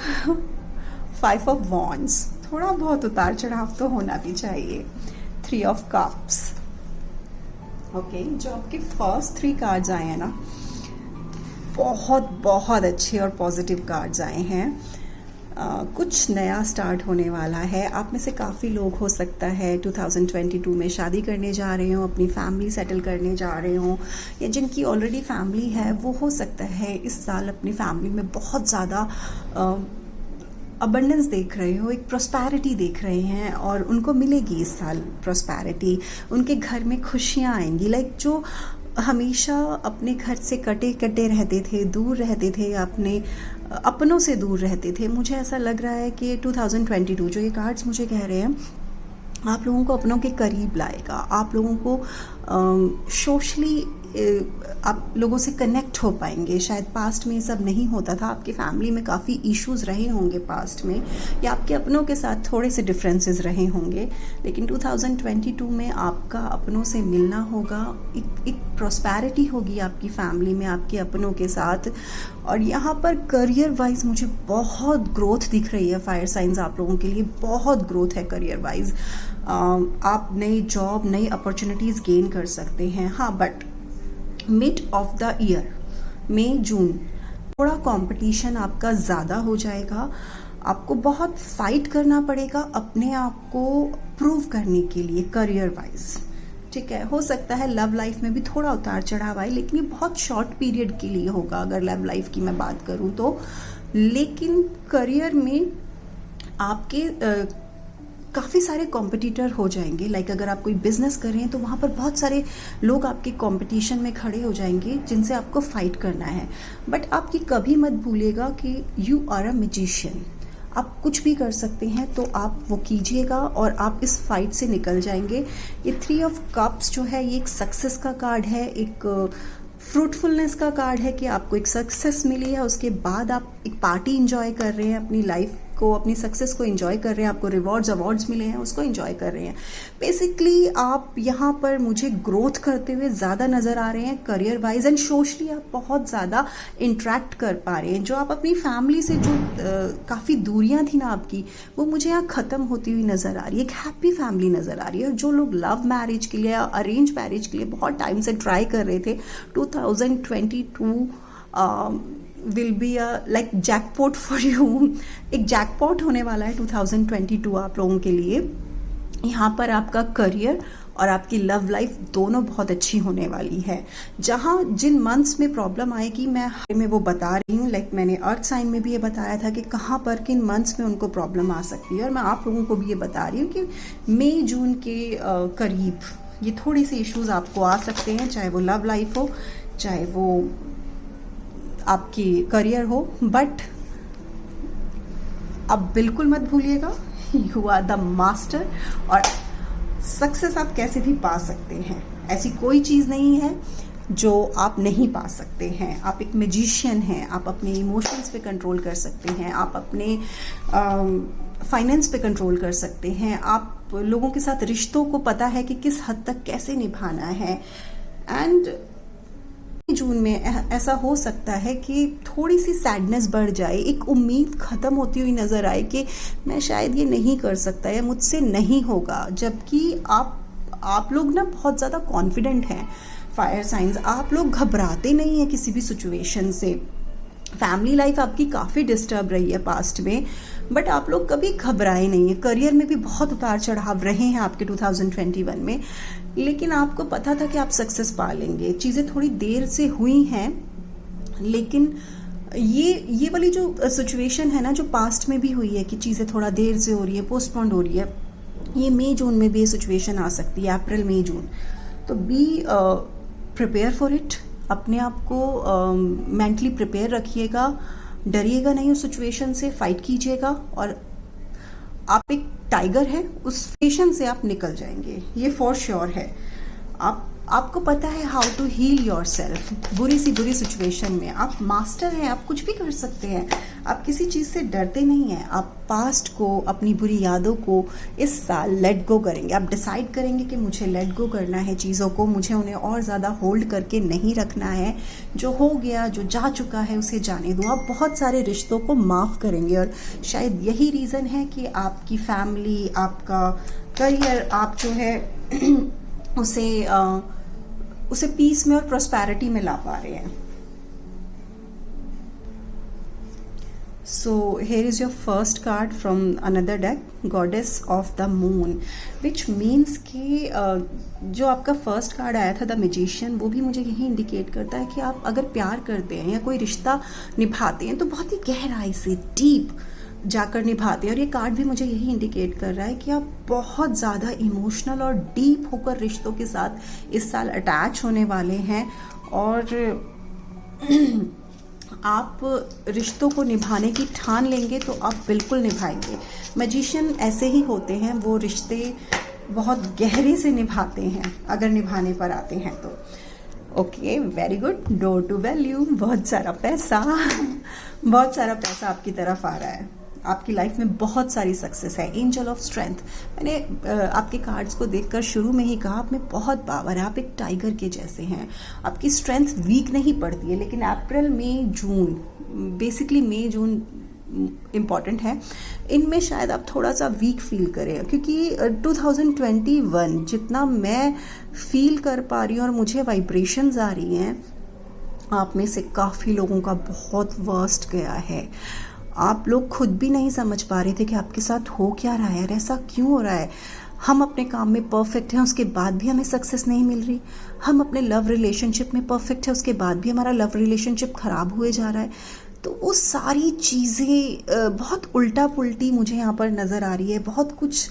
5 of Wands, थोड़ा बहुत उतार चढ़ाव तो होना भी चाहिए. 3 of Cups. Okay, जो आपके फर्स्ट 3 कार्ड्स आए हैं ना, बहुत बहुत अच्छे और पॉजिटिव कार्ड्स आए हैं। कुछ नया स्टार्ट होने वाला है। आप में से काफ़ी लोग हो सकता है 2022 में शादी करने जा रहे हो, अपनी फैमिली सेटल करने जा रहे हो, या जिनकी ऑलरेडी फैमिली है वो हो सकता है इस साल अपनी फैमिली में बहुत ज़्यादा अबंडेंस देख रहे हो, एक प्रॉस्पैरिटी देख रहे हैं और उनको मिलेगी इस साल प्रॉस्पैरिटी। उनके घर में खुशियाँ आएंगी। लाइक जो हमेशा अपने घर से कटे कटे रहते थे, दूर रहते थे, अपने अपनों से दूर रहते थे, मुझे ऐसा लग रहा है कि 2022 जो ये कार्ड्स मुझे कह रहे हैं आप लोगों को अपनों के करीब लाएगा। आप लोगों को सोशली आप लोगों से कनेक्ट हो पाएंगे। शायद पास्ट में ये सब नहीं होता था, आपकी फैमिली में काफ़ी इश्यूज रहे होंगे पास्ट में, या आपके अपनों के साथ थोड़े से डिफरेंसेस रहे होंगे, लेकिन 2022 में आपका अपनों से मिलना होगा। एक प्रॉस्पैरिटी होगी आपकी फैमिली में आपके अपनों के साथ। और यहाँ पर करियर वाइज मुझे बहुत ग्रोथ दिख रही है फायर साइंस। आप लोगों के लिए बहुत ग्रोथ है करियर वाइज। आप नई जॉब, नई अपॉर्चुनिटीज़ गेन कर सकते हैं। हाँ, but mid of the year, मई जून, थोड़ा कंपटीशन आपका ज़्यादा हो जाएगा। आपको बहुत फाइट करना पड़ेगा अपने आप को प्रूव करने के लिए करियर वाइज। ठीक है, हो सकता है लव लाइफ में भी थोड़ा उतार चढ़ाव आए, लेकिन ये बहुत शॉर्ट पीरियड के लिए होगा अगर लव लाइफ की मैं बात करूँ तो। लेकिन करियर में आपके काफ़ी सारे कॉम्पिटिटर हो जाएंगे। लाइक अगर आप कोई बिजनेस कर रहे हैं तो वहाँ पर बहुत सारे लोग आपके कंपटीशन में खड़े हो जाएंगे जिनसे आपको फाइट करना है। बट आप ये कभी मत भूलिएगा कि यू आर अ मैजिशियन। आप कुछ भी कर सकते हैं, तो आप वो कीजिएगा और आप इस फाइट से निकल जाएंगे। ये 3 ऑफ कप्स जो है ये एक सक्सेस का कार्ड है, एक फ्रूटफुलनेस का कार्ड है कि आपको एक सक्सेस मिली है, उसके बाद आप एक पार्टी इंजॉय कर रहे हैं, अपनी लाइफ को, अपनी सक्सेस को एंजॉय कर रहे हैं, आपको रिवॉर्ड्स अवार्ड्स मिले हैं, उसको एंजॉय कर रहे हैं। बेसिकली आप यहाँ पर मुझे ग्रोथ करते हुए ज़्यादा नज़र आ रहे हैं करियर वाइज, एंड सोशली आप बहुत ज़्यादा इंटरेक्ट कर पा रहे हैं। जो आप अपनी फैमिली से जो काफ़ी दूरियां थी ना आपकी, वो मुझे यहाँ ख़त्म होती हुई नज़र आ रही है। एक हैप्पी फैमिली नज़र आ रही है। और जो लोग लव मैरिज के लिए या अरेंज मैरिज के लिए बहुत टाइम से ट्राई कर रहे थे, 2022 will be a like jackpot for you. एक जैकपॉट होने वाला है 2022 आप लोगों के लिए। यहाँ पर आपका करियर और आपकी लव लाइफ दोनों बहुत अच्छी होने वाली है। जहाँ जिन मंथ्स में प्रॉब्लम आएगी मैं वो बता रही हूँ। लाइक मैंने अर्थ साइन में भी ये बताया था कि कहाँ पर किन मंथ्स में उनको प्रॉब्लम आ सकती है, और मैं आप लोगों को भी ये बता रही हूँ कि मई जून के करीब ये थोड़ी सी इश्यूज आपको आ सकते हैं, चाहे वो लव लाइफ हो, चाहे वो आपकी करियर हो। बट अब बिल्कुल मत भूलिएगा यू आर द मास्टर, और सक्सेस आप कैसे भी पा सकते हैं। ऐसी कोई चीज़ नहीं है जो आप नहीं पा सकते हैं। आप एक मैजिशियन हैं। आप अपने इमोशंस पे कंट्रोल कर सकते हैं, आप अपने फाइनेंस पे कंट्रोल कर सकते हैं, आप लोगों के साथ रिश्तों को पता है कि किस हद तक कैसे निभाना है। एंड जून में ऐसा हो सकता है कि थोड़ी सी सैडनेस बढ़ जाए, एक उम्मीद खत्म होती हुई नजर आए कि मैं शायद ये नहीं कर सकता या मुझसे नहीं होगा, जबकि आप लोग ना बहुत ज़्यादा कॉन्फिडेंट हैं फायर साइंस। आप लोग घबराते नहीं हैं किसी भी सिचुएशन से। फैमिली लाइफ आपकी काफ़ी डिस्टर्ब रही है पास्ट में, बट आप लोग कभी घबराए नहीं है। करियर में भी बहुत उतार चढ़ाव रहे हैं आपके 2021 में, लेकिन आपको पता था कि आप सक्सेस पा लेंगे। चीज़ें थोड़ी देर से हुई हैं, लेकिन ये वाली जो सिचुएशन है ना, जो पास्ट में भी हुई है कि चीज़ें थोड़ा देर से हो रही है, पोस्टपोन हो रही है, ये मई जून में भी ये सिचुएशन आ सकती है, अप्रैल मई जून। तो बी प्रिपेयर फॉर इट। अपने आप को मेंटली प्रिपेयर रखिएगा, डरिएगा नहीं उस सिचुएशन से, फाइट कीजिएगा, और आप एक टाइगर है, उस सिचुएशन से आप निकल जाएंगे, ये फॉर श्योर है। आपको पता है how to heal yourself. बुरी सी बुरी सिचुएशन में आप मास्टर हैं, आप कुछ भी कर सकते हैं। आप किसी चीज़ से डरते नहीं हैं। आप पास्ट को, अपनी बुरी यादों को इस साल लेट गो करेंगे। आप डिसाइड करेंगे कि मुझे लेट गो करना है चीज़ों को, मुझे उन्हें और ज़्यादा होल्ड करके नहीं रखना है। जो हो गया, जो जा चुका है, उसे जाने दो। आप बहुत सारे रिश्तों को माफ़ करेंगे, और शायद यही रीज़न है कि आपकी फैमिली, आपका करियर, आप जो है उसे पीस में और प्रोस्पैरिटी में ला पा रहे हैं। So here is your first card from another deck, Goddess of the Moon, which means कि जो आपका फर्स्ट कार्ड आया था द मैजिशियन, वो भी मुझे यही इंडिकेट करता है कि आप अगर प्यार करते हैं या कोई रिश्ता निभाते हैं तो बहुत ही गहराई से डीप जाकर निभाते हैं। और ये कार्ड भी मुझे यही इंडिकेट कर रहा है कि आप बहुत ज़्यादा इमोशनल और डीप होकर रिश्तों के साथ इस साल अटैच होने वाले हैं, और आप रिश्तों को निभाने की ठान लेंगे तो आप बिल्कुल निभाएंगे। मैजिशियन ऐसे ही होते हैं, वो रिश्ते बहुत गहरे से निभाते हैं अगर निभाने पर आते हैं तो। Okay, very good. Door to value, बहुत सारा पैसा बहुत सारा पैसा आपकी तरफ आ रहा है। आपकी लाइफ में बहुत सारी सक्सेस है। एंजल ऑफ स्ट्रेंथ, मैंने आपके कार्ड्स को देखकर शुरू में ही कहा आप में बहुत पावर है, आप एक टाइगर के जैसे हैं। आपकी स्ट्रेंथ वीक नहीं पड़ती है, लेकिन अप्रैल मई जून, बेसिकली मई जून इम्पॉर्टेंट है, इनमें शायद आप थोड़ा सा वीक फील करें, क्योंकि 2021 जितना मैं फील कर पा रही हूँ और मुझे वाइब्रेशंस आ रही हैं, आप में से काफ़ी लोगों का बहुत वर्स्ट गया है। आप लोग खुद भी नहीं समझ पा रहे थे कि आपके साथ हो क्या रहा है, ऐसा क्यों हो रहा है। हम अपने काम में परफेक्ट हैं, उसके बाद भी हमें सक्सेस नहीं मिल रही। हम अपने लव रिलेशनशिप में परफेक्ट है, उसके बाद भी हमारा लव रिलेशनशिप खराब हुए जा रहा है। तो वो सारी चीज़ें बहुत उल्टा पुल्टी मुझे यहाँ पर नज़र आ रही है। बहुत कुछ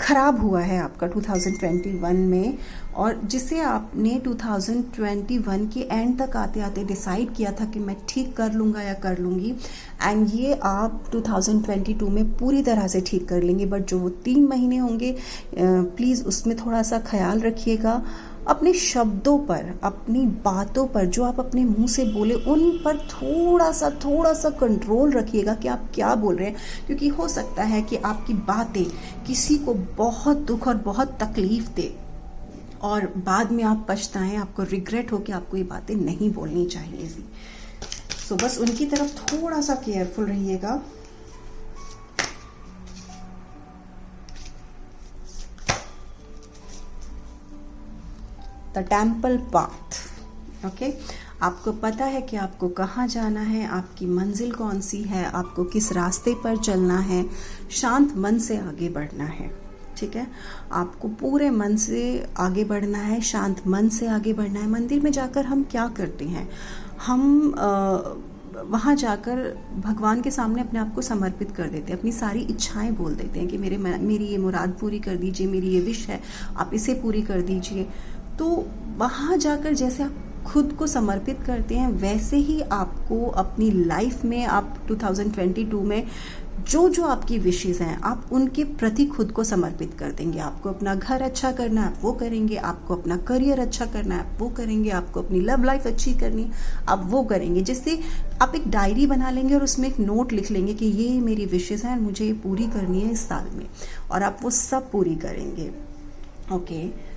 खराब हुआ है आपका 2021 में, और जिसे आपने 2021 के एंड तक आते आते डिसाइड किया था कि मैं ठीक कर लूँगा या कर लूँगी, एंड ये आप 2022 में पूरी तरह से ठीक कर लेंगे। बट जो वो 3 महीने होंगे, प्लीज़ उसमें थोड़ा सा ख्याल रखिएगा। अपने शब्दों पर, अपनी बातों पर, जो आप अपने मुंह से बोले उन पर थोड़ा सा कंट्रोल रखिएगा कि आप क्या बोल रहे हैं, क्योंकि हो सकता है कि आपकी बातें किसी को बहुत दुख और बहुत तकलीफ दे और बाद में आप पछताएं, आपको रिग्रेट हो कि आपको ये बातें नहीं बोलनी चाहिए थी। सो बस उनकी तरफ थोड़ा सा केयरफुल रहिएगा। द टेम्पल पाथ, ओके, आपको पता है कि आपको कहाँ जाना है, आपकी मंजिल कौन सी है, आपको किस रास्ते पर चलना है। शांत मन से आगे बढ़ना है, ठीक है। आपको पूरे मन से आगे बढ़ना है, शांत मन से आगे बढ़ना है। मंदिर में जाकर हम क्या करते हैं, हम वहाँ जाकर भगवान के सामने अपने आप को समर्पित कर देते हैं, अपनी सारी इच्छाएं बोल देते हैं कि मेरी ये मुराद पूरी कर दीजिए, मेरी ये विश है, आप इसे पूरी कर दीजिए। तो वहाँ जाकर जैसे आप खुद को समर्पित करते हैं, वैसे ही आपको अपनी लाइफ में, आप 2022 में जो आपकी विशेज़ हैं, आप उनके प्रति खुद को समर्पित कर देंगे। आपको अपना घर अच्छा करना है, आप वो करेंगे। आपको अपना करियर अच्छा करना है, आप वो करेंगे। आपको अपनी लव लाइफ अच्छी करनी है, आप वो करेंगे। जैसे आप एक डायरी बना लेंगे और उसमें एक नोट लिख लेंगे कि ये मेरी विशेज़ हैं, मुझे ये पूरी करनी है इस साल में, और आप वो सब पूरी करेंगे। ओके,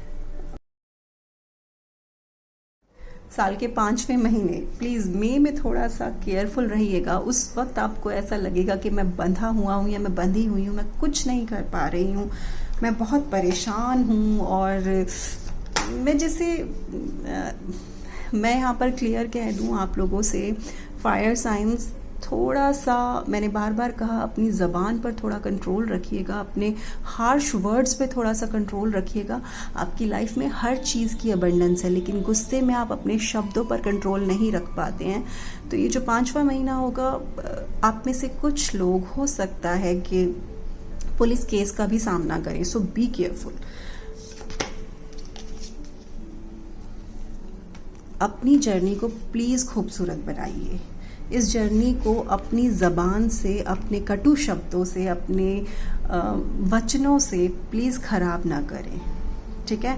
साल के 5वें महीने, प्लीज़ मई में थोड़ा सा केयरफुल रहिएगा। उस वक्त आपको ऐसा लगेगा कि मैं बंधा हुआ हूँ या मैं बंधी हुई हूँ, मैं कुछ नहीं कर पा रही हूँ, मैं बहुत परेशान हूँ। और मैं जैसे मैं यहाँ पर क्लियर कह दूँ आप लोगों से, फायर साइंस, थोड़ा सा मैंने बार बार कहा, अपनी ज़बान पर थोड़ा कंट्रोल रखिएगा, अपने हार्श वर्ड्स पे थोड़ा सा कंट्रोल रखिएगा। आपकी लाइफ में हर चीज़ की अबंडेंस है, लेकिन गुस्से में आप अपने शब्दों पर कंट्रोल नहीं रख पाते हैं। तो ये जो 5वां महीना होगा, आप में से कुछ लोग हो सकता है कि पुलिस केस का भी सामना करें, सो बी केयरफुल। अपनी जर्नी को प्लीज़ खूबसूरत बनाइए। इस जर्नी को अपनी ज़बान से, अपने कटु शब्दों से, अपने वचनों से प्लीज़ ख़राब ना करें, ठीक है।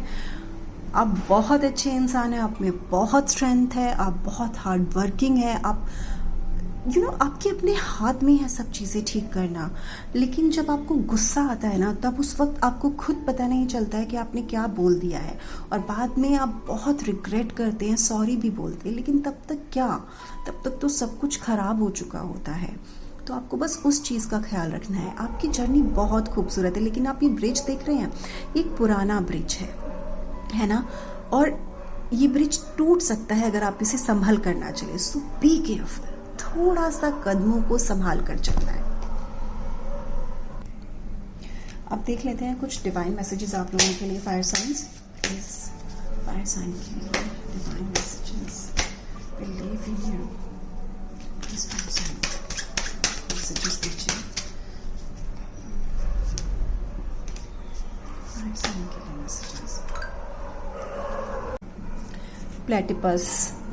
आप बहुत अच्छे इंसान हैं, आप में बहुत स्ट्रेंथ है, आप बहुत हार्ड वर्किंग है, आप आपके अपने हाथ में है सब चीज़ें ठीक करना। लेकिन जब आपको गुस्सा आता है ना, तब उस वक्त आपको खुद पता नहीं चलता है कि आपने क्या बोल दिया है, और बाद में आप बहुत रिग्रेट करते हैं, सॉरी भी बोलते हैं, लेकिन तब तक क्या, तब तक तो सब कुछ खराब हो चुका होता है। तो आपको बस उस चीज़ का ख्याल रखना है। आपकी जर्नी बहुत खूबसूरत है, लेकिन आप ये ब्रिज देख रहे हैं, एक पुराना ब्रिज है ना, और ये ब्रिज टूट सकता है अगर आप इसे संभल कर ना चले। सो बी केयरफुल। थोड़ा सा कदमों को संभाल कर चलना है। अब देख लेते हैं कुछ डिवाइन मैसेजेस आप लोगों के लिए fire signs. Please fire sign के लिए divine messages, believe in you. Please fire sign messages दीजिए फायर साइन के लिए messages. Platypus,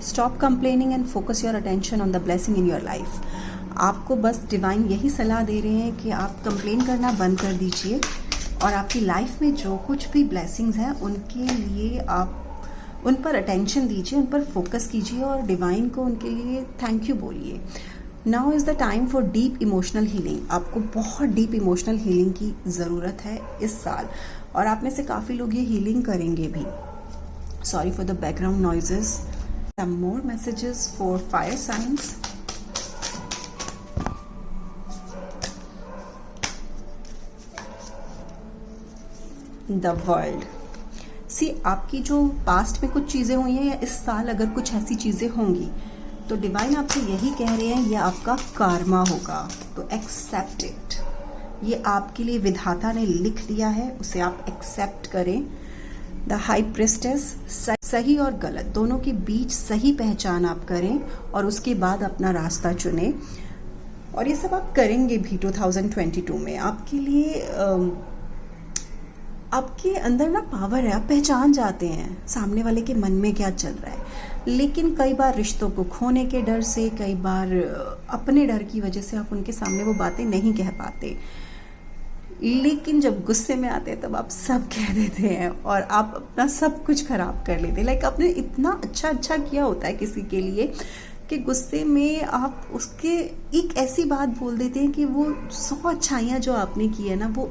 stop complaining and focus your attention on the blessing in your life. आपको बस डिवाइन यही सलाह दे रहे हैं कि आप कंप्लेन करना बंद कर दीजिए और आपकी लाइफ में जो कुछ भी ब्लेसिंग्स हैं उनके लिए आप उन पर अटेंशन दीजिए, उन पर फोकस कीजिए और डिवाइन को उनके लिए थैंक यू बोलिए। Now is the time for deep emotional healing. आपको बहुत डीप इमोशनल हीलिंग की ज़रूरत है इस साल, और आप में से काफ़ी लोग ये हीलिंग करेंगे भी। Sorry for the background noises. Some more messages for fire signs. The world. See, आपकी जो पास्ट में कुछ चीज़ें हुई हैं या इस साल अगर कुछ ऐसी चीज़ें होंगी तो डिवाइन आपसे यही कह रहे हैं, ये आपका कार्मा होगा, तो एक्सेप्ट इट। ये आपके लिए विधाता ने लिख दिया है, उसे आप एक्सेप्ट करें। द हाई प्रिस्टेस, सही और गलत दोनों के बीच सही पहचान आप करें और उसके बाद अपना रास्ता चुनें, और ये सब आप करेंगे भी 2022 में। आपके लिए आपके अंदर ना पावर है, आप पहचान जाते हैं सामने वाले के मन में क्या चल रहा है। लेकिन कई बार रिश्तों को खोने के डर से, कई बार अपने डर की वजह से आप उनके सामने वो बातें नहीं कह पाते, लेकिन जब गुस्से में आते हैं तब आप सब कह देते हैं और आप अपना सब कुछ खराब कर लेते हैं। लाइक आपने इतना अच्छा किया होता है किसी के लिए कि गुस्से में आप उसके एक ऐसी बात बोल देते हैं कि वो 100 अच्छाइयाँ जो आपने की है ना, वो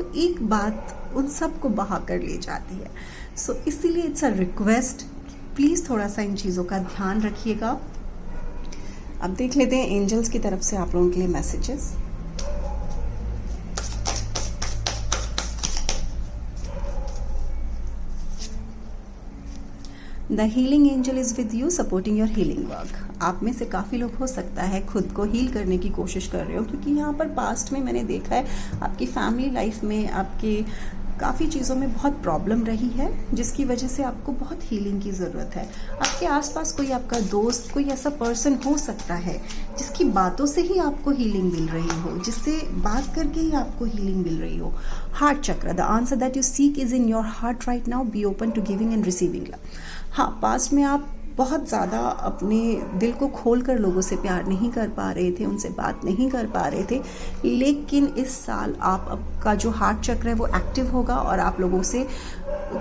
एक बात उन सब को बहा कर ले जाती है। सो इसीलिए इट्स अ रिक्वेस्ट, प्लीज़ थोड़ा सा इन चीज़ों का ध्यान रखिएगा। अब देख लेते हैं एंजल्स की तरफ से आप लोगों के लिए messages. The healing angel is with you supporting your healing work. आप में से काफ़ी लोग हो सकता है खुद को हील करने की कोशिश कर रहे हो, क्योंकि यहाँ पर पास्ट में मैंने देखा है आपकी फैमिली लाइफ में आपके काफ़ी चीज़ों में बहुत प्रॉब्लम रही है, जिसकी वजह से आपको बहुत हीलिंग की ज़रूरत है। आपके आसपास कोई आपका दोस्त, कोई ऐसा पर्सन हो सकता है जिसकी बातों से ही आपको हीलिंग मिल रही हो, जिससे बात करके ही आपको हीलिंग मिल रही हो। Heart chakra, the answer that you seek is in your heart right now, be open to giving and receiving love. हाँ, पास्ट में आप बहुत ज़्यादा अपने दिल को खोल कर लोगों से प्यार नहीं कर पा रहे थे, उनसे बात नहीं कर पा रहे थे, लेकिन इस साल आपका जो हार्ट चक्र है वो एक्टिव होगा और आप लोगों से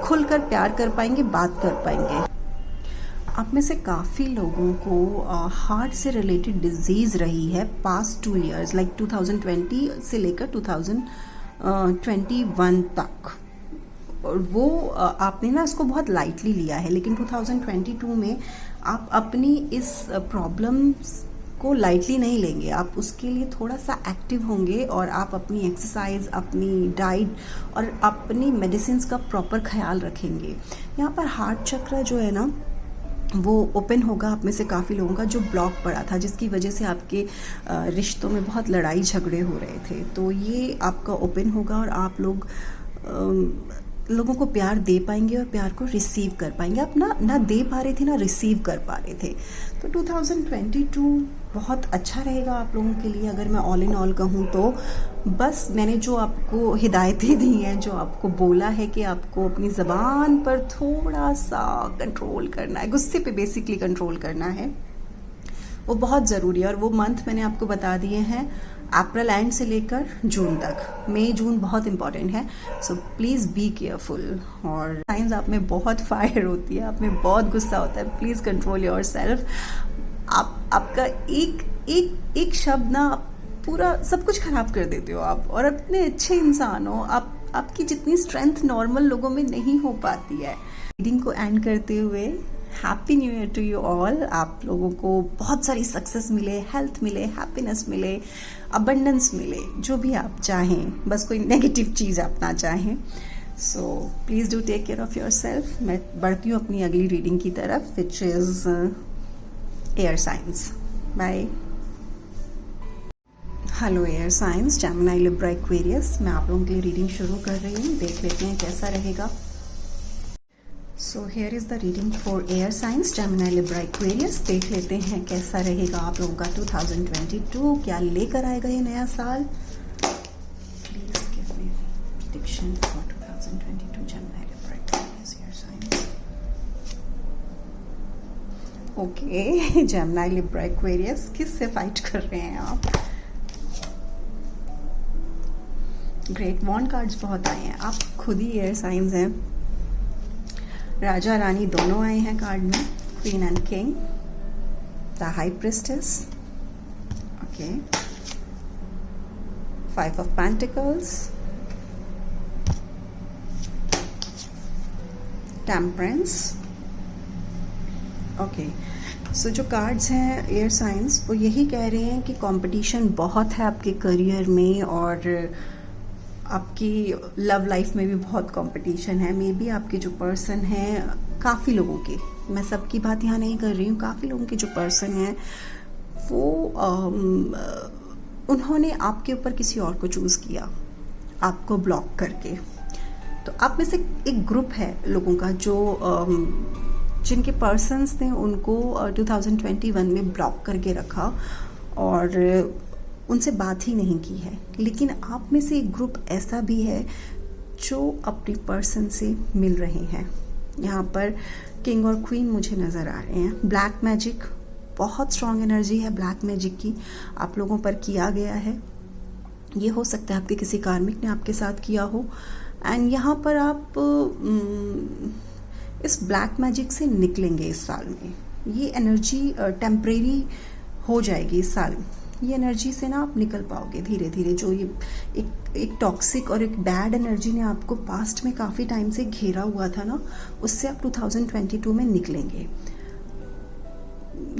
खुलकर प्यार कर पाएंगे, बात कर पाएंगे। आप में से काफ़ी लोगों को हार्ट से रिलेटेड डिजीज़ रही है पास्ट 2 ईयर्स, लाइक 2020 से लेकर 2021 तक, और वो आपने ना इसको बहुत लाइटली लिया है। लेकिन 2022 में आप अपनी इस प्रॉब्लम को लाइटली नहीं लेंगे, आप उसके लिए थोड़ा सा एक्टिव होंगे और आप अपनी एक्सरसाइज, अपनी डाइट और अपनी मेडिसिन का प्रॉपर ख्याल रखेंगे। यहाँ पर हार्ट चक्र जो है ना वो ओपन होगा। आप में से काफ़ी लोगों का जो ब्लॉक पड़ा था, जिसकी वजह से आपके रिश्तों में बहुत लड़ाई झगड़े हो रहे थे, तो ये आपका ओपन होगा और आप लोगों को प्यार दे पाएंगे और प्यार को रिसीव कर पाएंगे। आप ना दे पा रहे थे ना रिसीव कर पा रहे थे। तो 2022 बहुत अच्छा रहेगा आप लोगों के लिए। अगर मैं ऑल इन ऑल कहूँ तो बस मैंने जो आपको हिदायतें दी हैं, जो आपको बोला है कि आपको अपनी ज़बान पर थोड़ा सा कंट्रोल करना है, गुस्से पे बेसिकली कंट्रोल करना है, वो बहुत ज़रूरी है। और वो मंथ मैंने आपको बता दिए हैं, अप्रैल एंड से लेकर जून तक। मई जून बहुत इंपॉर्टेंट है, सो प्लीज़ बी केयरफुल। और साइंस आप में बहुत फायर होती है, आप में बहुत गुस्सा होता है, प्लीज़ कंट्रोल योर सेल्फ। आपका एक शब्द ना पूरा सब कुछ खराब कर देते हो आप, और अपने अच्छे इंसान हो आप। आपकी जितनी स्ट्रेंथ नॉर्मल लोगों में नहीं हो पाती है। रीडिंग को एंड करते हुए happy new year to you all. आप लोगों को बहुत सारी सक्सेस मिले, हेल्थ मिले, हैप्पीनेस मिले, अबंडेंस मिले, जो भी आप चाहें, बस कोई नेगेटिव चीज़ आप ना चाहें। So please do take care of yourself. मैं बढ़ती हूँ अपनी अगली रीडिंग की तरफ, which is air signs. Bye. Hello air signs, Gemini, Libra, Aquarius. मैं आप लोगों के लिए रीडिंग शुरू कर रही हूँ। देख लेते हैं कैसा रहेगा। So here is the reading for air signs, Gemini, Libra, Aquarius. देख लेते हैं कैसा रहेगा आप लोगों का 2022, क्या लेकर आएगा ये नया साल। Please give me prediction for 2022, Gemini, Libra, Aquarius, air signs. Okay, Gemini, Libra, Aquarius, किससे फाइट कर रहे हैं आप? ग्रेट वॉन्ड कार्ड्स बहुत आए हैं। आप खुद ही एयर साइंस हैं। राजा रानी दोनों आए हैं कार्ड में, queen and king, the high priestess, okay, 5 of pentacles, temperance. Okay, so जो कार्ड्स हैं एयर साइंस वो यही कह रहे हैं कि कंपटीशन बहुत है आपके करियर में, और आपकी लव लाइफ में भी बहुत कंपटीशन है। मे बी आपके जो पर्सन हैं, काफ़ी लोगों के, मैं सबकी बात यहाँ नहीं कर रही हूँ, काफ़ी लोगों के जो पर्सन हैं वो उन्होंने आपके ऊपर किसी और को चूज़ किया, आपको ब्लॉक करके। तो आप में से एक ग्रुप है लोगों का जो जिनके पर्सन्स ने उनको 2021 में ब्लॉक करके रखा और उनसे बात ही नहीं की है। लेकिन आप में से एक ग्रुप ऐसा भी है जो अपने पर्सन से मिल रहे हैं। यहाँ पर किंग और क्वीन मुझे नज़र आ रहे हैं। ब्लैक मैजिक, बहुत स्ट्रॉन्ग एनर्जी है ब्लैक मैजिक की, आप लोगों पर किया गया है। ये हो सकता है आपके किसी कार्मिक ने आपके साथ किया हो। एंड यहाँ पर आप इस ब्लैक मैजिक से निकलेंगे इस साल में। ये एनर्जी टेम्परेरी हो जाएगी इस साल। ये एनर्जी से ना आप निकल पाओगे धीरे धीरे। जो ये एक टॉक्सिक और एक बैड एनर्जी ने आपको पास्ट में काफ़ी टाइम से घेरा हुआ था ना, उससे आप 2022 में निकलेंगे।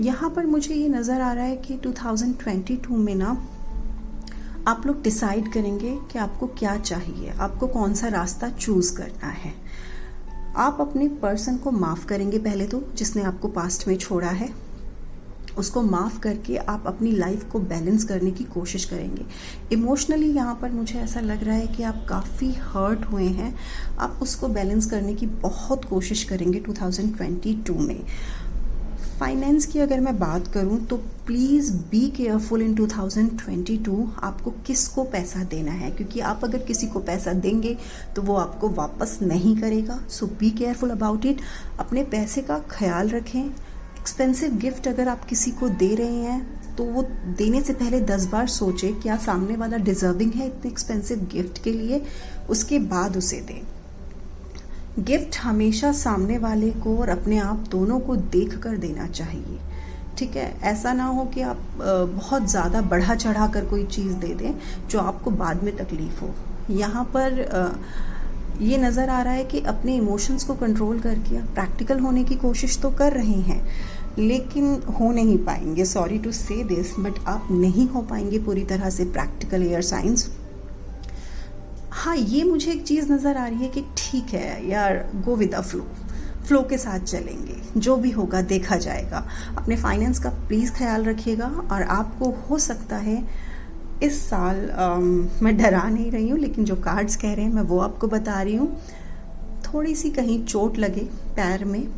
यहाँ पर मुझे ये नज़र आ रहा है कि 2022 में ना आप लोग डिसाइड करेंगे कि आपको क्या चाहिए, आपको कौन सा रास्ता चूज़ करना है। आप अपने पर्सन को माफ़ करेंगे पहले तो, जिसने आपको पास्ट में छोड़ा है। उसको माफ़ करके आप अपनी लाइफ को बैलेंस करने की कोशिश करेंगे। इमोशनली यहाँ पर मुझे ऐसा लग रहा है कि आप काफ़ी हर्ट हुए हैं। आप उसको बैलेंस करने की बहुत कोशिश करेंगे 2022 में। फाइनेंस की अगर मैं बात करूँ तो प्लीज़ बी केयरफुल इन 2022 आपको किसको पैसा देना है, क्योंकि आप अगर किसी को पैसा देंगे तो वो आपको वापस नहीं करेगा। सो बी केयरफुल अबाउट इट। अपने पैसे का ख्याल रखें। एक्सपेंसिव गिफ्ट अगर आप किसी को दे रहे हैं तो वो देने से पहले 10 बार सोचें क्या सामने वाला डिजर्विंग है इतने एक्सपेंसिव गिफ्ट के लिए, उसके बाद उसे दें। गिफ्ट हमेशा सामने वाले को और अपने आप दोनों को देख कर देना चाहिए, ठीक है। ऐसा ना हो कि आप बहुत ज़्यादा बढ़ा चढ़ा कर कोई चीज़ दे दें जो आपको बाद में तकलीफ हो। यहाँ पर ये नज़र आ रहा है कि अपने इमोशंस को कंट्रोल करके आप प्रैक्टिकल होने की कोशिश तो कर रहे हैं, लेकिन हो नहीं पाएंगे। सॉरी टू से दिस, बट आप नहीं हो पाएंगे पूरी तरह से प्रैक्टिकल एयर साइंस। हाँ, ये मुझे एक चीज़ नज़र आ रही है कि ठीक है यार, गो विद द फ्लो के साथ चलेंगे, जो भी होगा देखा जाएगा। अपने फाइनेंस का प्लीज़ ख्याल रखिएगा। और आपको हो सकता है इस साल मैं डरा नहीं रही हूँ, लेकिन जो कार्ड्स कह रहे हैं मैं वो आपको बता रही हूँ, थोड़ी सी कहीं चोट लगे पैर में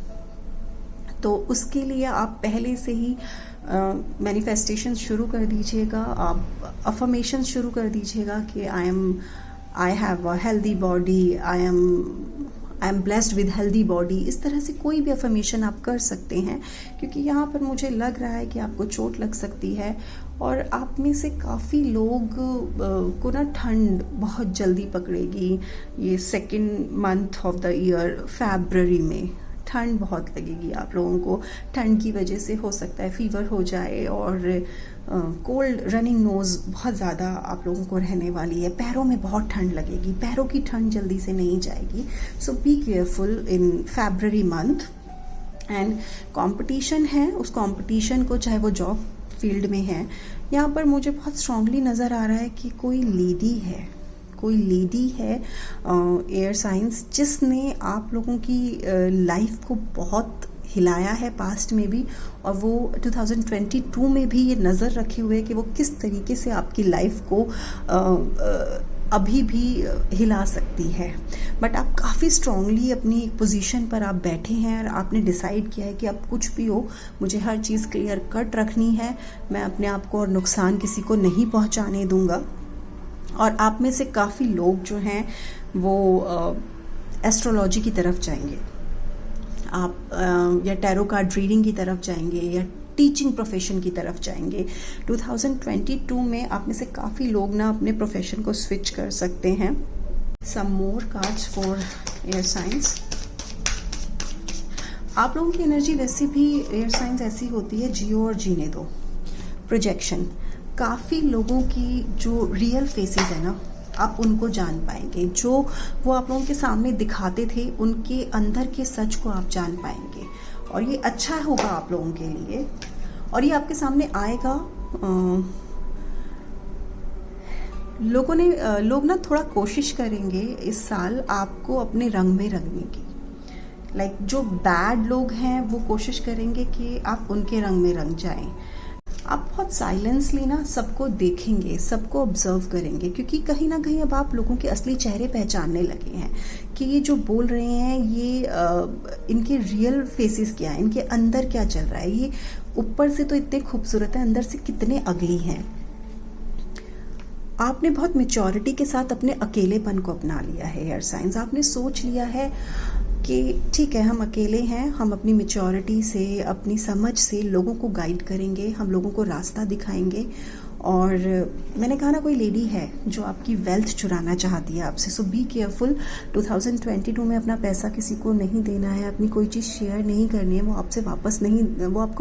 तो उसके लिए आप पहले से ही मैनिफेस्टेशन शुरू कर दीजिएगा। आप अफर्मेशन शुरू कर दीजिएगा कि I have a healthy body, I am blessed with healthy body. इस तरह से कोई भी अफर्मेशन आप कर सकते हैं, क्योंकि यहाँ पर मुझे लग रहा है कि आपको चोट लग सकती है। और आप में से काफ़ी लोग को ना ठंड बहुत जल्दी पकड़ेगी। ये second month of the year फरवरी में ठंड बहुत लगेगी आप लोगों को। ठंड की वजह से हो सकता है फीवर हो जाए, और कोल्ड रनिंग नोज़ बहुत ज़्यादा आप लोगों को रहने वाली है। पैरों में बहुत ठंड लगेगी, पैरों की ठंड जल्दी से नहीं जाएगी। सो बी केयरफुल इन फरवरी मंथ। एंड कंपटीशन है, उस कंपटीशन को, चाहे वो जॉब फील्ड में है, यहाँ पर मुझे बहुत स्ट्रांगली नज़र आ रहा है कि कोई लेडी है एयर साइंस, जिसने आप लोगों की लाइफ को बहुत हिलाया है पास्ट में भी, और वो 2022 में भी ये नज़र रखे हुए कि वो किस तरीके से आपकी लाइफ को अभी भी हिला सकती है। बट आप काफ़ी स्ट्रांगली अपनी एक पोजीशन पर आप बैठे हैं और आपने डिसाइड किया है कि अब कुछ भी हो मुझे हर चीज़ क्लियर कट रखनी है, मैं अपने आप को और नुकसान किसी को नहीं पहुंचाने दूंगा। और आप में से काफ़ी लोग जो हैं वो एस्ट्रोलॉजी की तरफ जाएंगे, आप या टैरो कार्ड रीडिंग की तरफ जाएंगे, या टीचिंग प्रोफेशन की तरफ जाएंगे। 2022 में आप में से काफ़ी लोग ना अपने प्रोफेशन को स्विच कर सकते हैं। Some more cards for air signs. आप लोगों की एनर्जी वैसे भी एयर साइंस ऐसी होती है, जियो और जीने दो। प्रोजेक्शन, काफ़ी लोगों की जो रियल फेसेस है ना, आप उनको जान पाएंगे। जो वो आप लोगों के सामने दिखाते थे, उनके अंदर के सच को आप जान पाएंगे, और ये अच्छा होगा आप लोगों के लिए, और ये आपके सामने आएगा। लोग ना थोड़ा कोशिश करेंगे इस साल आपको अपने रंग में रंगने की। लाइक जो बैड लोग हैं वो कोशिश करेंगे कि आप उनके रंग में रंग जाएं। आप बहुत साइलेंसली ना सबको देखेंगे, सबको ऑब्जर्व करेंगे, क्योंकि कहीं ना कहीं अब आप लोगों के असली चेहरे पहचानने लगे हैं कि ये जो बोल रहे हैं ये इनके रियल फेसेस क्या है, इनके अंदर क्या चल रहा है। ये ऊपर से तो इतने खूबसूरत है, अंदर से कितने अगली हैं। आपने बहुत मेच्योरिटी के साथ अपने अकेलेपन को अपना लिया है एयर साइंस। आपने सोच लिया है कि ठीक है, हम अकेले हैं, हम अपनी मेच्योरिटी से, अपनी समझ से लोगों को गाइड करेंगे, हम लोगों को रास्ता दिखाएंगे। और मैंने कहा ना, कोई लेडी है जो आपकी वेल्थ चुराना चाहती है आपसे, सो बी केयरफुल। 2022 में अपना पैसा किसी को नहीं देना है, अपनी कोई चीज़ शेयर नहीं करनी है, वो आपको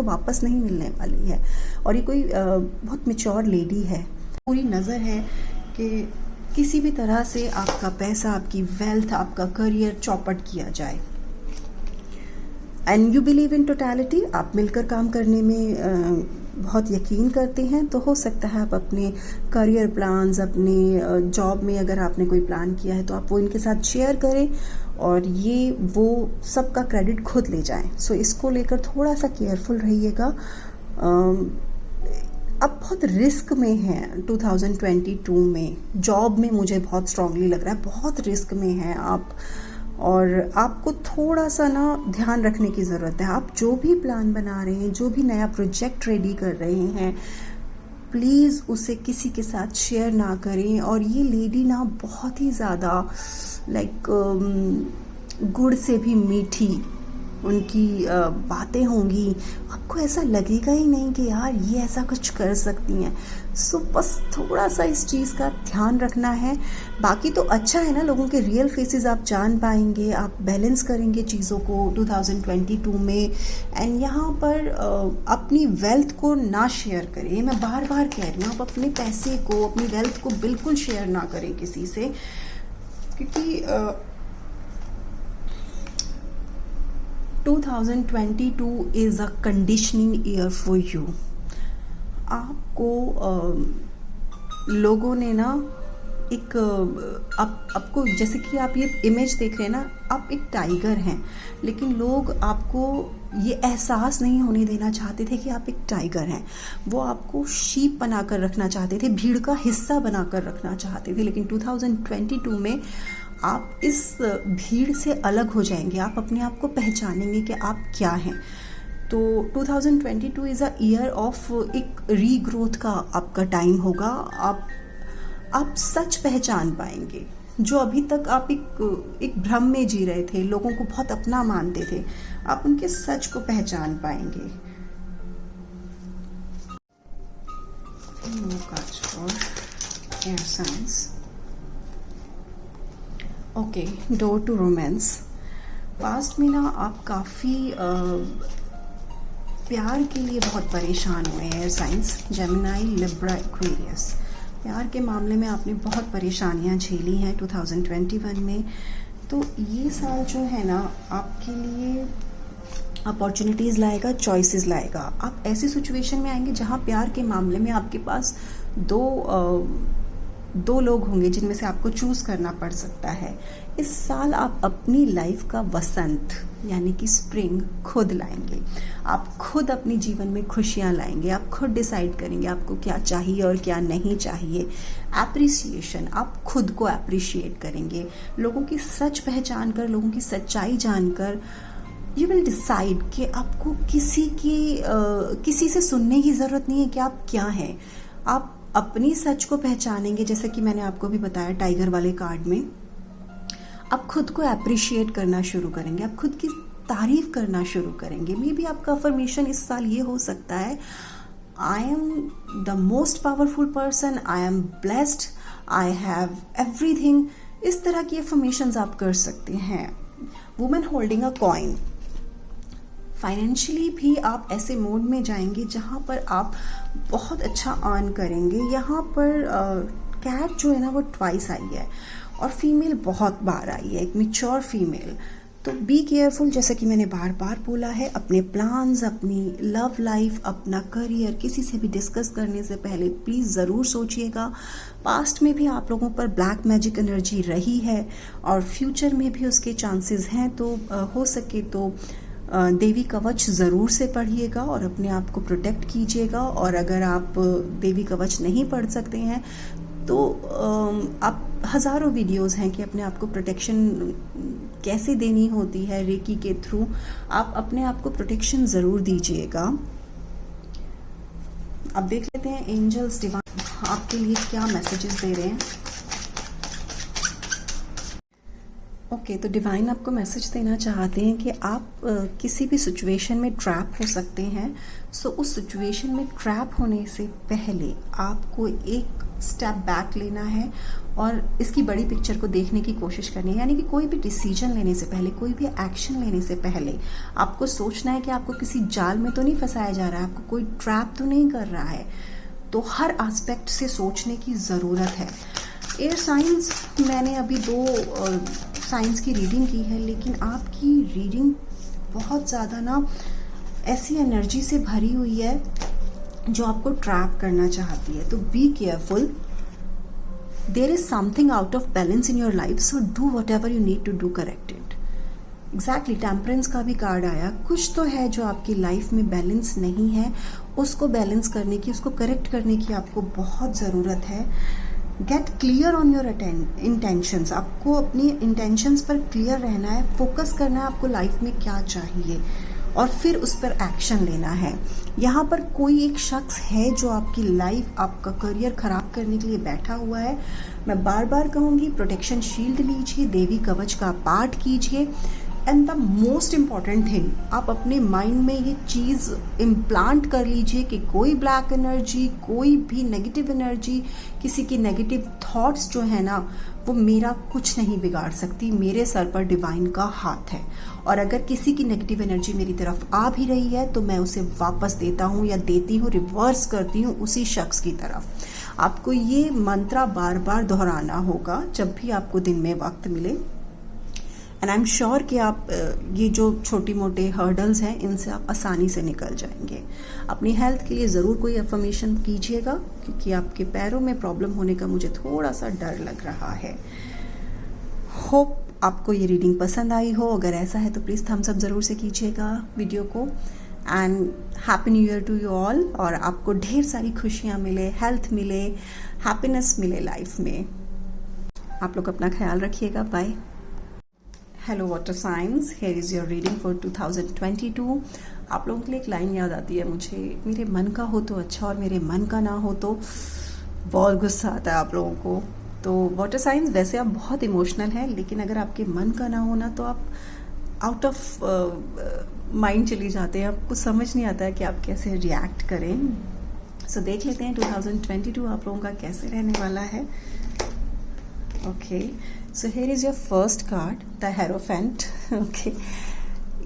वापस नहीं मिलने वाली है। और ये कोई बहुत मेच्योर लेडी है, पूरी नज़र है कि किसी भी तरह से आपका पैसा, आपकी वेल्थ, आपका करियर चौपट किया जाए। And you believe in totality, आप मिलकर काम करने में बहुत यकीन करते हैं। तो हो सकता है आप अपने करियर प्लान्स, अपने जॉब में अगर आपने कोई प्लान किया है तो आप वो इनके साथ शेयर करें, और ये वो सबका क्रेडिट खुद ले जाएं। सो इसको लेकर थोड़ा सा केयरफुल रहिएगा। अब बहुत रिस्क में हैं 2022 में। जॉब में मुझे बहुत स्ट्रांगली लग रहा है बहुत रिस्क में हैं आप, और आपको थोड़ा सा ना ध्यान रखने की ज़रूरत है। आप जो भी प्लान बना रहे हैं, जो भी नया प्रोजेक्ट रेडी कर रहे हैं, प्लीज़ उसे किसी के साथ शेयर ना करें। और ये लेडी ना बहुत ही ज़्यादा गुड़ से भी मीठी उनकी बातें होंगी। आपको ऐसा लगेगा ही नहीं कि यार ये ऐसा कुछ कर सकती हैं। सो बस थोड़ा सा इस चीज़ का ध्यान रखना है। बाकी तो अच्छा है ना, लोगों के रियल फेसेस आप जान पाएंगे, आप बैलेंस करेंगे चीज़ों को 2022 में। एंड यहाँ पर अपनी वेल्थ को ना शेयर करें। मैं बार बार कह रही हूँ, आप अपने पैसे को, अपनी वेल्थ को बिल्कुल शेयर ना करें किसी से, क्योंकि 2022 is a conditioning year for you। आपको लोगों ने ना एक आपको, जैसे कि आप ये इमेज देख रहे हैं ना, आप एक टाइगर हैं, लेकिन लोग आपको ये एहसास नहीं होने देना चाहते थे कि आप एक टाइगर हैं। वो आपको शीप बनाकर रखना चाहते थे, भीड़ का हिस्सा बनाकर रखना चाहते थे। लेकिन 2022 में आप इस भीड़ से अलग हो जाएंगे, आप अपने आप को पहचानेंगे कि आप क्या हैं। तो 2022 इज़ अ ईयर ऑफ एक रीग्रोथ का आपका टाइम होगा। आप सच पहचान पाएंगे। जो अभी तक आप एक भ्रम में जी रहे थे, लोगों को बहुत अपना मानते थे, आप उनके सच को पहचान पाएंगे। Air signs. Okay, door to romance. Past में ना आप काफ़ी प्यार के लिए बहुत परेशान हुए हैं air science, Gemini, Libra, Aquarius. प्यार के मामले में आपने बहुत परेशानियां झेली हैं 2021 में। तो ये साल जो है ना आपके लिए अपॉर्चुनिटीज़ लाएगा, चॉइसेस लाएगा। आप ऐसी सिचुएशन में आएंगे जहाँ प्यार के मामले में आपके पास दो लोग होंगे जिनमें से आपको चूज़ करना पड़ सकता है। इस साल आप अपनी लाइफ का वसंत यानी कि स्प्रिंग खुद लाएंगे। आप खुद अपने जीवन में खुशियाँ लाएंगे, आप खुद डिसाइड करेंगे आपको क्या चाहिए और क्या नहीं चाहिए। एप्रिसिएशन, आप खुद को अप्रिशिएट करेंगे। लोगों की सच पहचान कर, लोगों की सच्चाई जानकर यू विल डिसाइड कि आपको किसी से सुनने की ज़रूरत नहीं है कि आप क्या हैं। आप अपनी सच को पहचानेंगे, जैसे कि मैंने आपको भी बताया टाइगर वाले कार्ड में। आप खुद को अप्रिशिएट करना शुरू करेंगे, आप खुद की तारीफ करना शुरू करेंगे। मे बी आपका अफर्मेशन इस साल ये हो सकता है, I am the most powerful person, I am blessed, I have everything. इस तरह की अफर्मेशंस आप कर सकते हैं। Women holding a coin, financially भी आप ऐसे मोड में जाएंगे जहाँ पर आप बहुत अच्छा अर्न करेंगे। यहाँ पर कैट जो है ना वो ट्वाइस आई है और फीमेल बहुत बार आई है, एक मैच्योर फीमेल। तो बी केयरफुल, जैसे कि मैंने बार बार बोला है, अपने प्लान्स, अपनी लव लाइफ, अपना करियर किसी से भी डिस्कस करने से पहले प्लीज़ ज़रूर सोचिएगा। पास्ट में भी आप लोगों पर ब्लैक मैजिक एनर्जी रही है और फ्यूचर में भी उसके चांसेस हैं। तो हो सके तो देवी कवच ज़रूर से पढ़िएगा और अपने आप को प्रोटेक्ट कीजिएगा। और अगर आप देवी कवच नहीं पढ़ सकते हैं तो आप हज़ारों वीडियोस हैं कि अपने आप को प्रोटेक्शन कैसे देनी होती है रेकी के थ्रू। आप अपने आप को प्रोटेक्शन ज़रूर दीजिएगा। अब देख लेते हैं एंजल्स डिवाइन आपके लिए क्या मैसेजेस दे रहे हैं। ओके, तो डिवाइन आपको मैसेज देना चाहते हैं कि आप किसी भी सिचुएशन में ट्रैप हो सकते हैं। सो उस सिचुएशन में ट्रैप होने से पहले आपको एक स्टेप बैक लेना है और इसकी बड़ी पिक्चर को देखने की कोशिश करनी है। यानी कि कोई भी डिसीजन लेने से पहले, कोई भी एक्शन लेने से पहले आपको सोचना है कि आपको किसी जाल में तो नहीं फंसाया जा रहा है, आपको कोई ट्रैप तो नहीं कर रहा है। तो हर एस्पेक्ट से सोचने की ज़रूरत है। एयर साइंस, मैंने अभी 2 साइंस की रीडिंग की है, लेकिन आपकी रीडिंग बहुत ज़्यादा ना ऐसी एनर्जी से भरी हुई है जो आपको ट्रैप करना चाहती है। तो be careful, there is something out of balance in your life, so do whatever you need to do, correct it. Exactly, temperance का भी कार्ड आया। कुछ तो है जो आपकी लाइफ में बैलेंस नहीं है, उसको बैलेंस करने की, उसको करेक्ट करने की आपको बहुत ज़रूरत है। Get clear on your intentions, आपको अपनी इंटेंशंस पर क्लियर रहना है, फोकस करना है आपको लाइफ में क्या चाहिए और फिर उस पर एक्शन लेना है। यहाँ पर कोई एक शख्स है जो आपकी लाइफ, आपका करियर खराब करने के लिए बैठा हुआ है। मैं बार बार कहूँगी, प्रोटेक्शन शील्ड लीजिए, देवी कवच का पाठ कीजिए। And the most important thing, आप अपने माइंड में ये चीज़ इम्प्लांट कर लीजिए कि कोई ब्लैक एनर्जी, कोई भी नेगेटिव एनर्जी, किसी की नेगेटिव थॉट्स जो है ना, वो मेरा कुछ नहीं बिगाड़ सकती। मेरे सर पर डिवाइन का हाथ है और अगर किसी की नेगेटिव एनर्जी मेरी तरफ आ भी रही है तो मैं उसे वापस देता हूँ या देती हूँ, रिवर्स करती हूँ उसी शख्स की तरफ। आपको ये मंत्र बार बार दोहराना होगा जब भी आपको दिन में वक्त मिले। एंड आई एम श्योर कि आप ये जो छोटी मोटे हर्डल्स हैं इनसे आप आसानी से निकल जाएंगे। अपनी हेल्थ के लिए ज़रूर कोई अफर्मेशन कीजिएगा, क्योंकि आपके पैरों में प्रॉब्लम होने का मुझे थोड़ा सा डर लग रहा है। होप आपको ये रीडिंग पसंद आई हो। अगर ऐसा है तो प्लीज़ थम्स अप ज़रूर से कीजिएगा वीडियो को। And happy new year to you all, और आपको ढेर सारी खुशियाँ मिले, हेल्थ मिले, हैप्पीनेस मिले लाइफ में। आप लोग अपना ख्याल रखिएगा। Bye. Hello water science, here is your reading for 2022। आप लोगों के लिए एक लाइन याद आती है मुझे, मेरे मन का हो तो अच्छा और मेरे मन का ना हो तो बहुत गुस्सा आता है आप लोगों को। तो वाटर साइंस, वैसे आप बहुत इमोशनल हैं, लेकिन अगर आपके मन का ना हो ना तो आप आउट ऑफ माइंड चली जाते हैं, आपको समझ नहीं आता है कि आप कैसे रिएक्ट करें। सो देख लेते हैं 2022 आप लोगों का कैसे रहने वाला है। Okay, so here is your first card, the hierophant. Okay,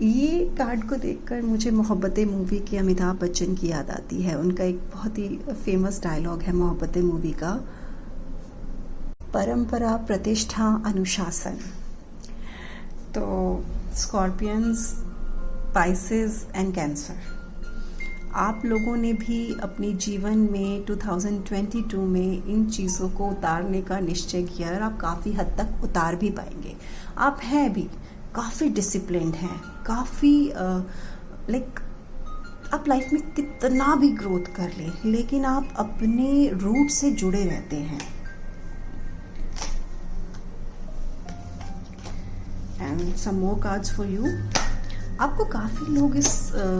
ये कार्ड को देखकर मुझे मोहब्बतें मूवी की अमिताभ बच्चन की याद आती है। उनका एक बहुत ही फेमस डायलॉग है मोहब्बतें मूवी का, परंपरा, प्रतिष्ठा, अनुशासन। तो स्कॉर्पियंस, स्पाइसेस एंड कैंसर, आप लोगों ने भी अपने जीवन में 2022 में इन चीज़ों को उतारने का निश्चय किया और आप काफ़ी हद तक उतार भी पाएंगे। आप हैं भी, काफ़ी डिसिप्लिन्ड हैं, काफ़ी लाइक आप लाइफ में कितना भी ग्रोथ कर लें लेकिन आप अपने रूट से जुड़े रहते हैं। And some more cards for you. आपको काफ़ी लोग इस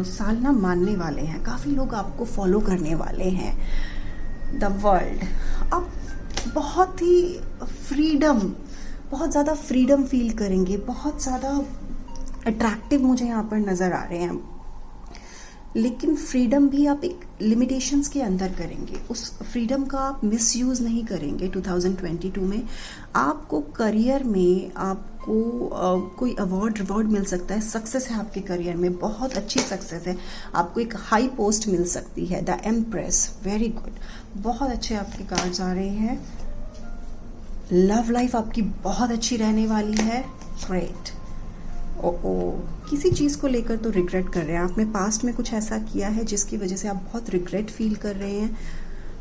साल ना मानने वाले हैं, काफ़ी लोग आपको फॉलो करने वाले हैं। द वर्ल्ड, आप बहुत ही बहुत ज़्यादा फ्रीडम फील करेंगे, बहुत ज़्यादा अट्रैक्टिव मुझे यहाँ पर नज़र आ रहे हैं। लेकिन फ्रीडम भी आप एक लिमिटेशंस के अंदर करेंगे, उस फ्रीडम का आप मिसयूज़ नहीं करेंगे। 2022 में आपको करियर में आपको कोई अवार्ड मिल सकता है, सक्सेस है आपके करियर में, बहुत अच्छी सक्सेस है, आपको एक हाई पोस्ट मिल सकती है। द एम्प्रेस, वेरी गुड, बहुत अच्छे आपके कार्ड्स आ रहे हैं। लव लाइफ आपकी बहुत अच्छी रहने वाली है, ग्रेट। किसी चीज़ को लेकर तो रिग्रेट कर रहे हैं, आपने पास्ट में कुछ ऐसा किया है जिसकी वजह से आप बहुत रिग्रेट फील कर रहे हैं।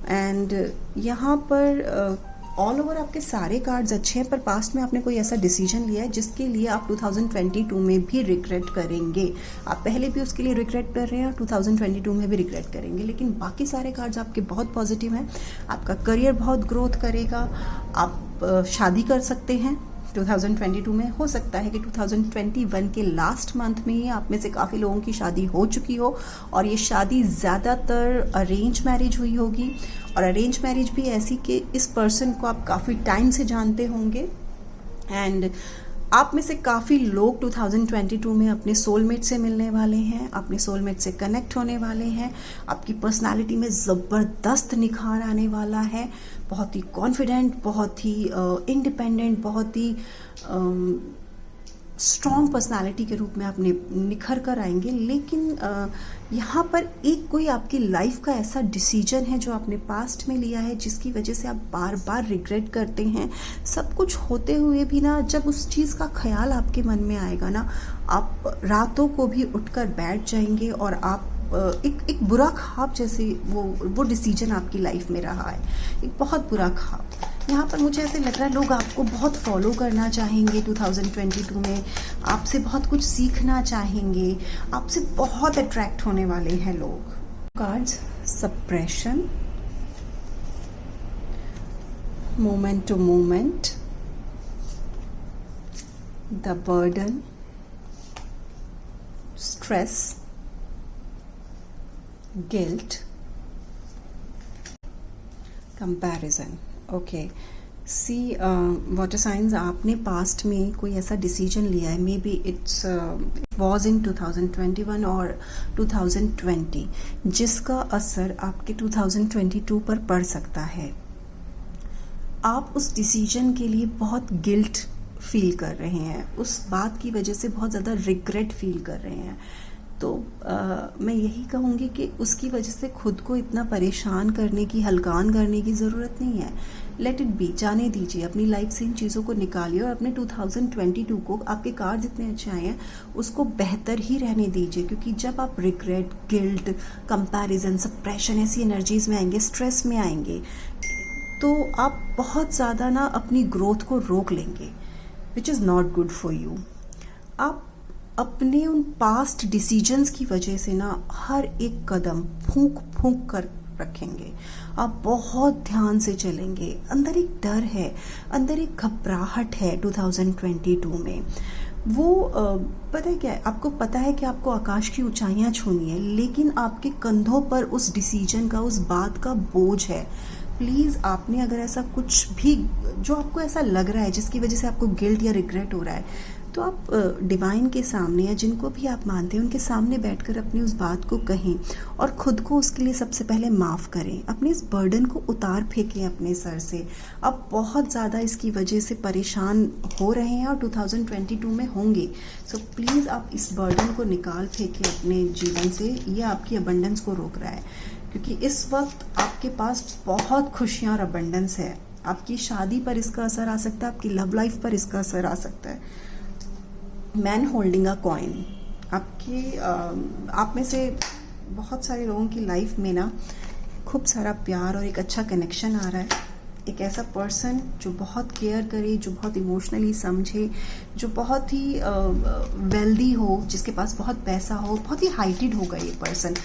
एंड यहाँ पर ऑल ओवर आपके सारे कार्ड्स अच्छे हैं, पर पास्ट में आपने कोई ऐसा डिसीजन लिया है जिसके लिए आप 2022 में भी रिग्रेट करेंगे। आप पहले भी उसके लिए रिग्रेट कर रहे हैं और 2022 में भी रिग्रेट करेंगे। लेकिन बाकी सारे कार्ड्स आपके बहुत पॉजिटिव हैं। आपका करियर बहुत ग्रोथ करेगा, आप शादी कर सकते हैं 2022 में। हो सकता है कि 2021 के लास्ट मंथ में ही आप में से काफ़ी लोगों की शादी हो चुकी हो और ये शादी ज़्यादातर अरेंज मैरिज हुई होगी। और अरेंज मैरिज भी ऐसी कि इस पर्सन को आप काफ़ी टाइम से जानते होंगे। एंड आप में से काफ़ी लोग 2022 में अपने सोलमेट से मिलने वाले हैं, अपने सोलमेट से कनेक्ट होने वाले हैं। आपकी पर्सनालिटी में ज़बरदस्त निखार आने वाला है, बहुत ही कॉन्फिडेंट, बहुत ही इंडिपेंडेंट, बहुत ही स्ट्रॉन्ग पर्सनालिटी के रूप में आप निखर कर आएंगे। लेकिन यहाँ पर एक कोई आपकी लाइफ का ऐसा डिसीजन है जो आपने पास्ट में लिया है जिसकी वजह से आप बार बार रिग्रेट करते हैं। सब कुछ होते हुए भी ना, जब उस चीज़ का ख्याल आपके मन में आएगा ना, आप रातों को भी उठकर बैठ जाएंगे और आप एक बुरा ख्वाब जैसे वो डिसीजन आपकी लाइफ में रहा है, एक बहुत बुरा ख्वाब। यहाँ पर मुझे ऐसे लग रहा है लोग आपको बहुत फॉलो करना चाहेंगे 2022 में, आपसे बहुत कुछ सीखना चाहेंगे, आपसे बहुत अट्रैक्ट होने वाले हैं लोग। Cards, suppression, moment to moment, the burden, stress, guilt, comparison. Okay, see water science, आपने पास्ट में कोई ऐसा डिसीजन लिया है, maybe it's was in 2021 और 2020, जिसका असर आपके 2022 पर पड़ सकता है। आप उस डिसीजन के लिए बहुत गिल्ट फील कर रहे हैं, उस बात की वजह से बहुत ज़्यादा रिग्रेट फील कर रहे हैं। तो मैं यही कहूँगी कि उसकी वजह से खुद को इतना परेशान करने की, हलकान करने की ज़रूरत नहीं है। लेट इट बी, जाने दीजिए, अपनी लाइफ से इन चीज़ों को निकालिए और अपने 2022 को, आपके कार्ड्स इतने अच्छे आए हैं, उसको बेहतर ही रहने दीजिए। क्योंकि जब आप रिग्रेट, गिल्ट, कंपैरिजन, सप्रेशन ऐसी एनर्जीज में आएंगे, स्ट्रेस में आएंगे, तो आप बहुत ज़्यादा ना अपनी ग्रोथ को रोक लेंगे, which is not good for you. आप अपने उन पास्ट डिसीजंस की वजह से ना हर एक कदम फूंक फूंक कर रखेंगे, आप बहुत ध्यान से चलेंगे। अंदर एक डर है, अंदर एक घबराहट है 2022 में। वो पता है क्या है, आपको पता है कि आपको आकाश की ऊंचाइयां छूनी है, लेकिन आपके कंधों पर उस डिसीजन का, उस बात का बोझ है। प्लीज़, आपने अगर ऐसा कुछ भी जो आपको ऐसा लग रहा है जिसकी वजह से आपको गिल्ट या रिग्रेट हो रहा है, तो आप डिवाइन के सामने या जिनको भी आप मानते हैं उनके सामने बैठकर अपनी उस बात को कहें और खुद को उसके लिए सबसे पहले माफ़ करें। अपने इस बर्डन को उतार फेंकें अपने सर से। आप बहुत ज़्यादा इसकी वजह से परेशान हो रहे हैं और 2022 में होंगे। सो प्लीज़, आप इस बर्डन को निकाल फेंकें अपने जीवन से। ये आपकी अबंडेंस को रोक रहा है, क्योंकि इस वक्त आपके पास बहुत खुशियाँ और अबंडेंस है। आपकी शादी पर इसका असर आ सकता है, आपकी लव लाइफ पर इसका असर आ सकता है। मैन होल्डिंग अ कॉइन, आप में से बहुत सारे लोगों की लाइफ में ना खूब सारा प्यार और एक अच्छा कनेक्शन आ रहा है। एक ऐसा पर्सन जो बहुत केयर करे, जो बहुत इमोशनली समझे, जो बहुत ही वेल्दी हो, जिसके पास बहुत पैसा हो, बहुत ही हाइटेड होगा ये पर्सन।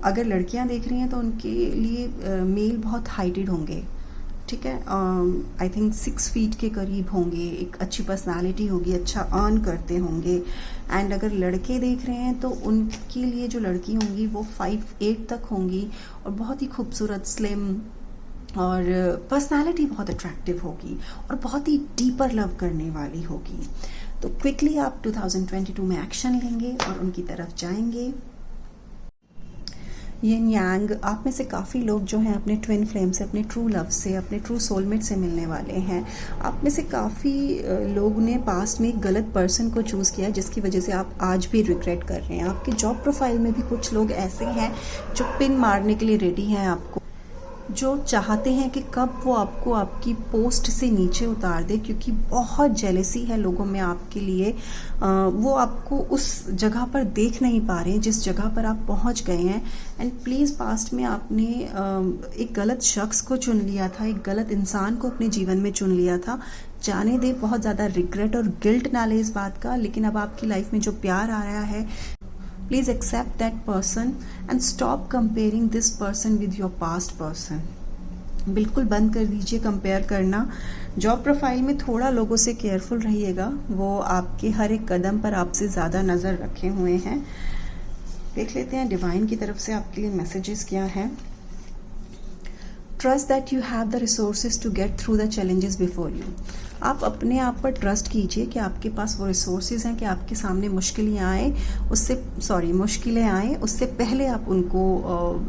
अगर लड़कियां देख रही हैं तो उनके लिए मेल बहुत हाइटेड होंगे, ठीक है। आई थिंक 6 फीट के करीब होंगे, एक अच्छी पर्सनालिटी होगी, अच्छा अर्न करते होंगे। एंड अगर लड़के देख रहे हैं तो उनके लिए जो लड़की होंगी वो 5'8" तक होंगी और बहुत ही खूबसूरत, स्लिम, और पर्सनालिटी बहुत अट्रैक्टिव होगी और बहुत ही डीपर लव करने वाली होगी। तो क्विकली आप 2022 में एक्शन लेंगे और उनकी तरफ जाएंगे। यिन यांग, आप में से काफ़ी लोग जो हैं अपने ट्विन फ्लेम से, अपने ट्रू लव से, अपने ट्रू सोलमेट से मिलने वाले हैं। आप में से काफ़ी लोग ने पास्ट में एक गलत पर्सन को चूज़ किया जिसकी वजह से आप आज भी रिग्रेट कर रहे हैं। आपके जॉब प्रोफाइल में भी कुछ लोग ऐसे हैं जो पिन मारने के लिए रेडी हैं आपको, जो चाहते हैं कि कब वो आपको आपकी पोस्ट से नीचे उतार दे, क्योंकि बहुत जेलेसी है लोगों में आपके लिए। वो आपको उस जगह पर देख नहीं पा रहे हैं जिस जगह पर आप पहुंच गए हैं। एंड प्लीज़, पास्ट में आपने एक गलत शख्स को चुन लिया था, एक गलत इंसान को अपने जीवन में चुन लिया था। जाने दे, बहुत ज़्यादा रिग्रेट और गिल्ट ना ले इस बात का, लेकिन अब आपकी लाइफ में जो प्यार आ रहा है, please accept that person and stop comparing this person with your past person. बिल्कुल बंद कर दीजिए कंपेयर करना। जॉब प्रोफाइल में थोड़ा लोगों से केयरफुल रहिएगा, वो आपके हर एक कदम पर आपसे ज़्यादा नज़र रखे हुए हैं। देख लेते हैं डिवाइन की तरफ से आपके लिए मैसेजेस क्या हैं। Trust that you have the resources to get through the challenges before you. आप अपने आप पर ट्रस्ट कीजिए कि आपके पास वो रिसोर्सेज हैं कि आपके सामने मुश्किलें आए उससे पहले आप उनको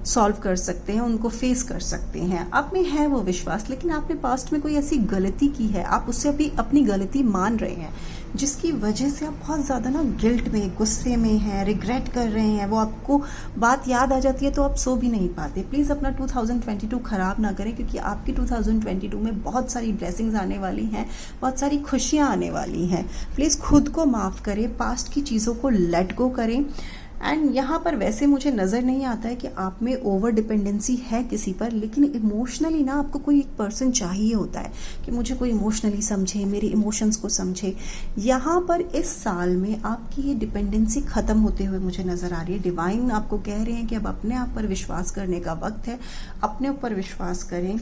सॉल्व कर सकते हैं, उनको फेस कर सकते हैं। आप में है वो विश्वास, लेकिन आपने पास्ट में कोई ऐसी गलती की है, आप उससे अभी अपनी गलती मान रहे हैं, जिसकी वजह से आप बहुत ज़्यादा ना गिल्ट में, गुस्से में हैं, रिग्रेट कर रहे हैं। वो आपको बात याद आ जाती है तो आप सो भी नहीं पाते। प्लीज़ अपना 2022 ख़राब ना करें, क्योंकि आपकी 2022 में बहुत सारी ब्लेसिंग्स आने वाली हैं, बहुत सारी खुशियाँ आने वाली हैं। प्लीज़ खुद को माफ़ करें, पास्ट की चीज़ों को लेट गो करें। एंड यहाँ पर वैसे मुझे नज़र नहीं आता है कि आप में ओवर डिपेंडेंसी है किसी पर, लेकिन इमोशनली ना आपको कोई एक पर्सन चाहिए होता है कि मुझे कोई इमोशनली समझे, मेरे इमोशंस को समझे। यहाँ पर इस साल में आपकी ये डिपेंडेंसी ख़त्म होते हुए मुझे नज़र आ रही है। डिवाइन आपको कह रहे हैं कि अब अपने आप पर विश्वास करने का वक्त है, अपने ऊपर विश्वास करें,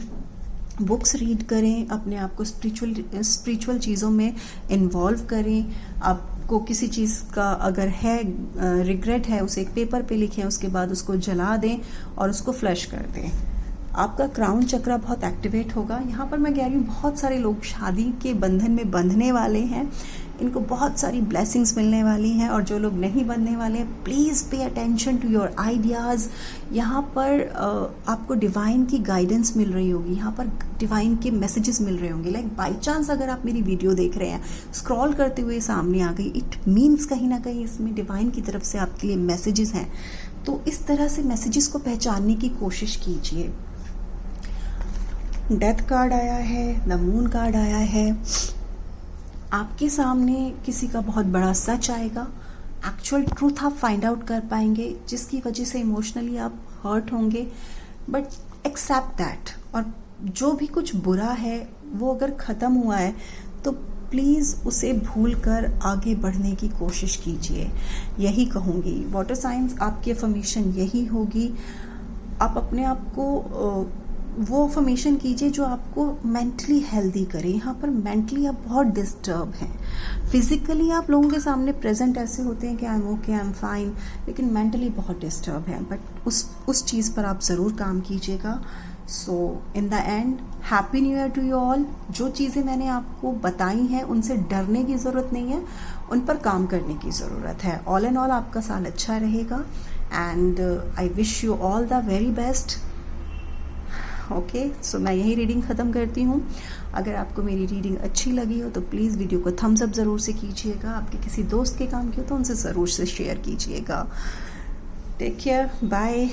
बुक्स रीड करें, अपने आप को स्पिरिचुअल चीज़ों में इन्वॉल्व करें। आपको किसी चीज़ का अगर है रिग्रेट है, उसे एक पेपर पे लिखें, उसके बाद उसको जला दें और उसको फ्लश कर दें। आपका क्राउन चक्रा बहुत एक्टिवेट होगा। यहाँ पर मैं कह रही हूँ बहुत सारे लोग शादी के बंधन में बंधने वाले हैं, इनको बहुत सारी ब्लेसिंग्स मिलने वाली हैं। और जो लोग नहीं बनने वाले, please pay attention to your ideas. यहाँ पर आपको डिवाइन की गाइडेंस मिल रही होगी, यहाँ पर डिवाइन के मैसेजेस मिल रहे होंगे। लाइक बाई चांस अगर आप मेरी वीडियो देख रहे हैं, स्क्रॉल करते हुए सामने आ गई, इट मीन्स कहीं ना कहीं इसमें डिवाइन की तरफ से आपके लिए मैसेजेस हैं। तो इस तरह से मैसेजेस को पहचानने की कोशिश कीजिए। डेथ कार्ड आया है, द मून कार्ड आया है। आपके सामने किसी का बहुत बड़ा सच आएगा, एक्चुअल ट्रूथ आप फाइंड आउट कर पाएंगे, जिसकी वजह से इमोशनली आप हर्ट होंगे, बट एक्सेप्ट दैट। और जो भी कुछ बुरा है वो अगर ख़त्म हुआ है तो प्लीज़ उसे भूल कर आगे बढ़ने की कोशिश कीजिए, यही कहूँगी। वाटर साइंस, आपकी अफर्मेशन यही होगी। आप अपने आप को वो अफर्मेशन कीजिए जो आपको मेंटली हेल्दी करे। यहाँ पर मेंटली आप बहुत डिस्टर्ब हैं, फिजिकली आप लोगों के सामने प्रेजेंट ऐसे होते हैं कि I am okay, I am fine, लेकिन मेंटली बहुत डिस्टर्ब है। बट उस चीज़ पर आप ज़रूर काम कीजिएगा। So in the end, happy new year to you all. जो चीज़ें मैंने आपको बताई हैं उनसे डरने की ज़रूरत नहीं है, उन पर काम करने की ज़रूरत है। ऑल एंड ऑल आपका साल अच्छा रहेगा and I wish you all the very best. Okay, so मैं यही रीडिंग ख़त्म करती हूँ। अगर आपको मेरी रीडिंग अच्छी लगी हो तो प्लीज़ वीडियो को थम्स अप ज़रूर से कीजिएगा। आपके किसी दोस्त के काम की हो तो उनसे ज़रूर से शेयर कीजिएगा। Take care, bye.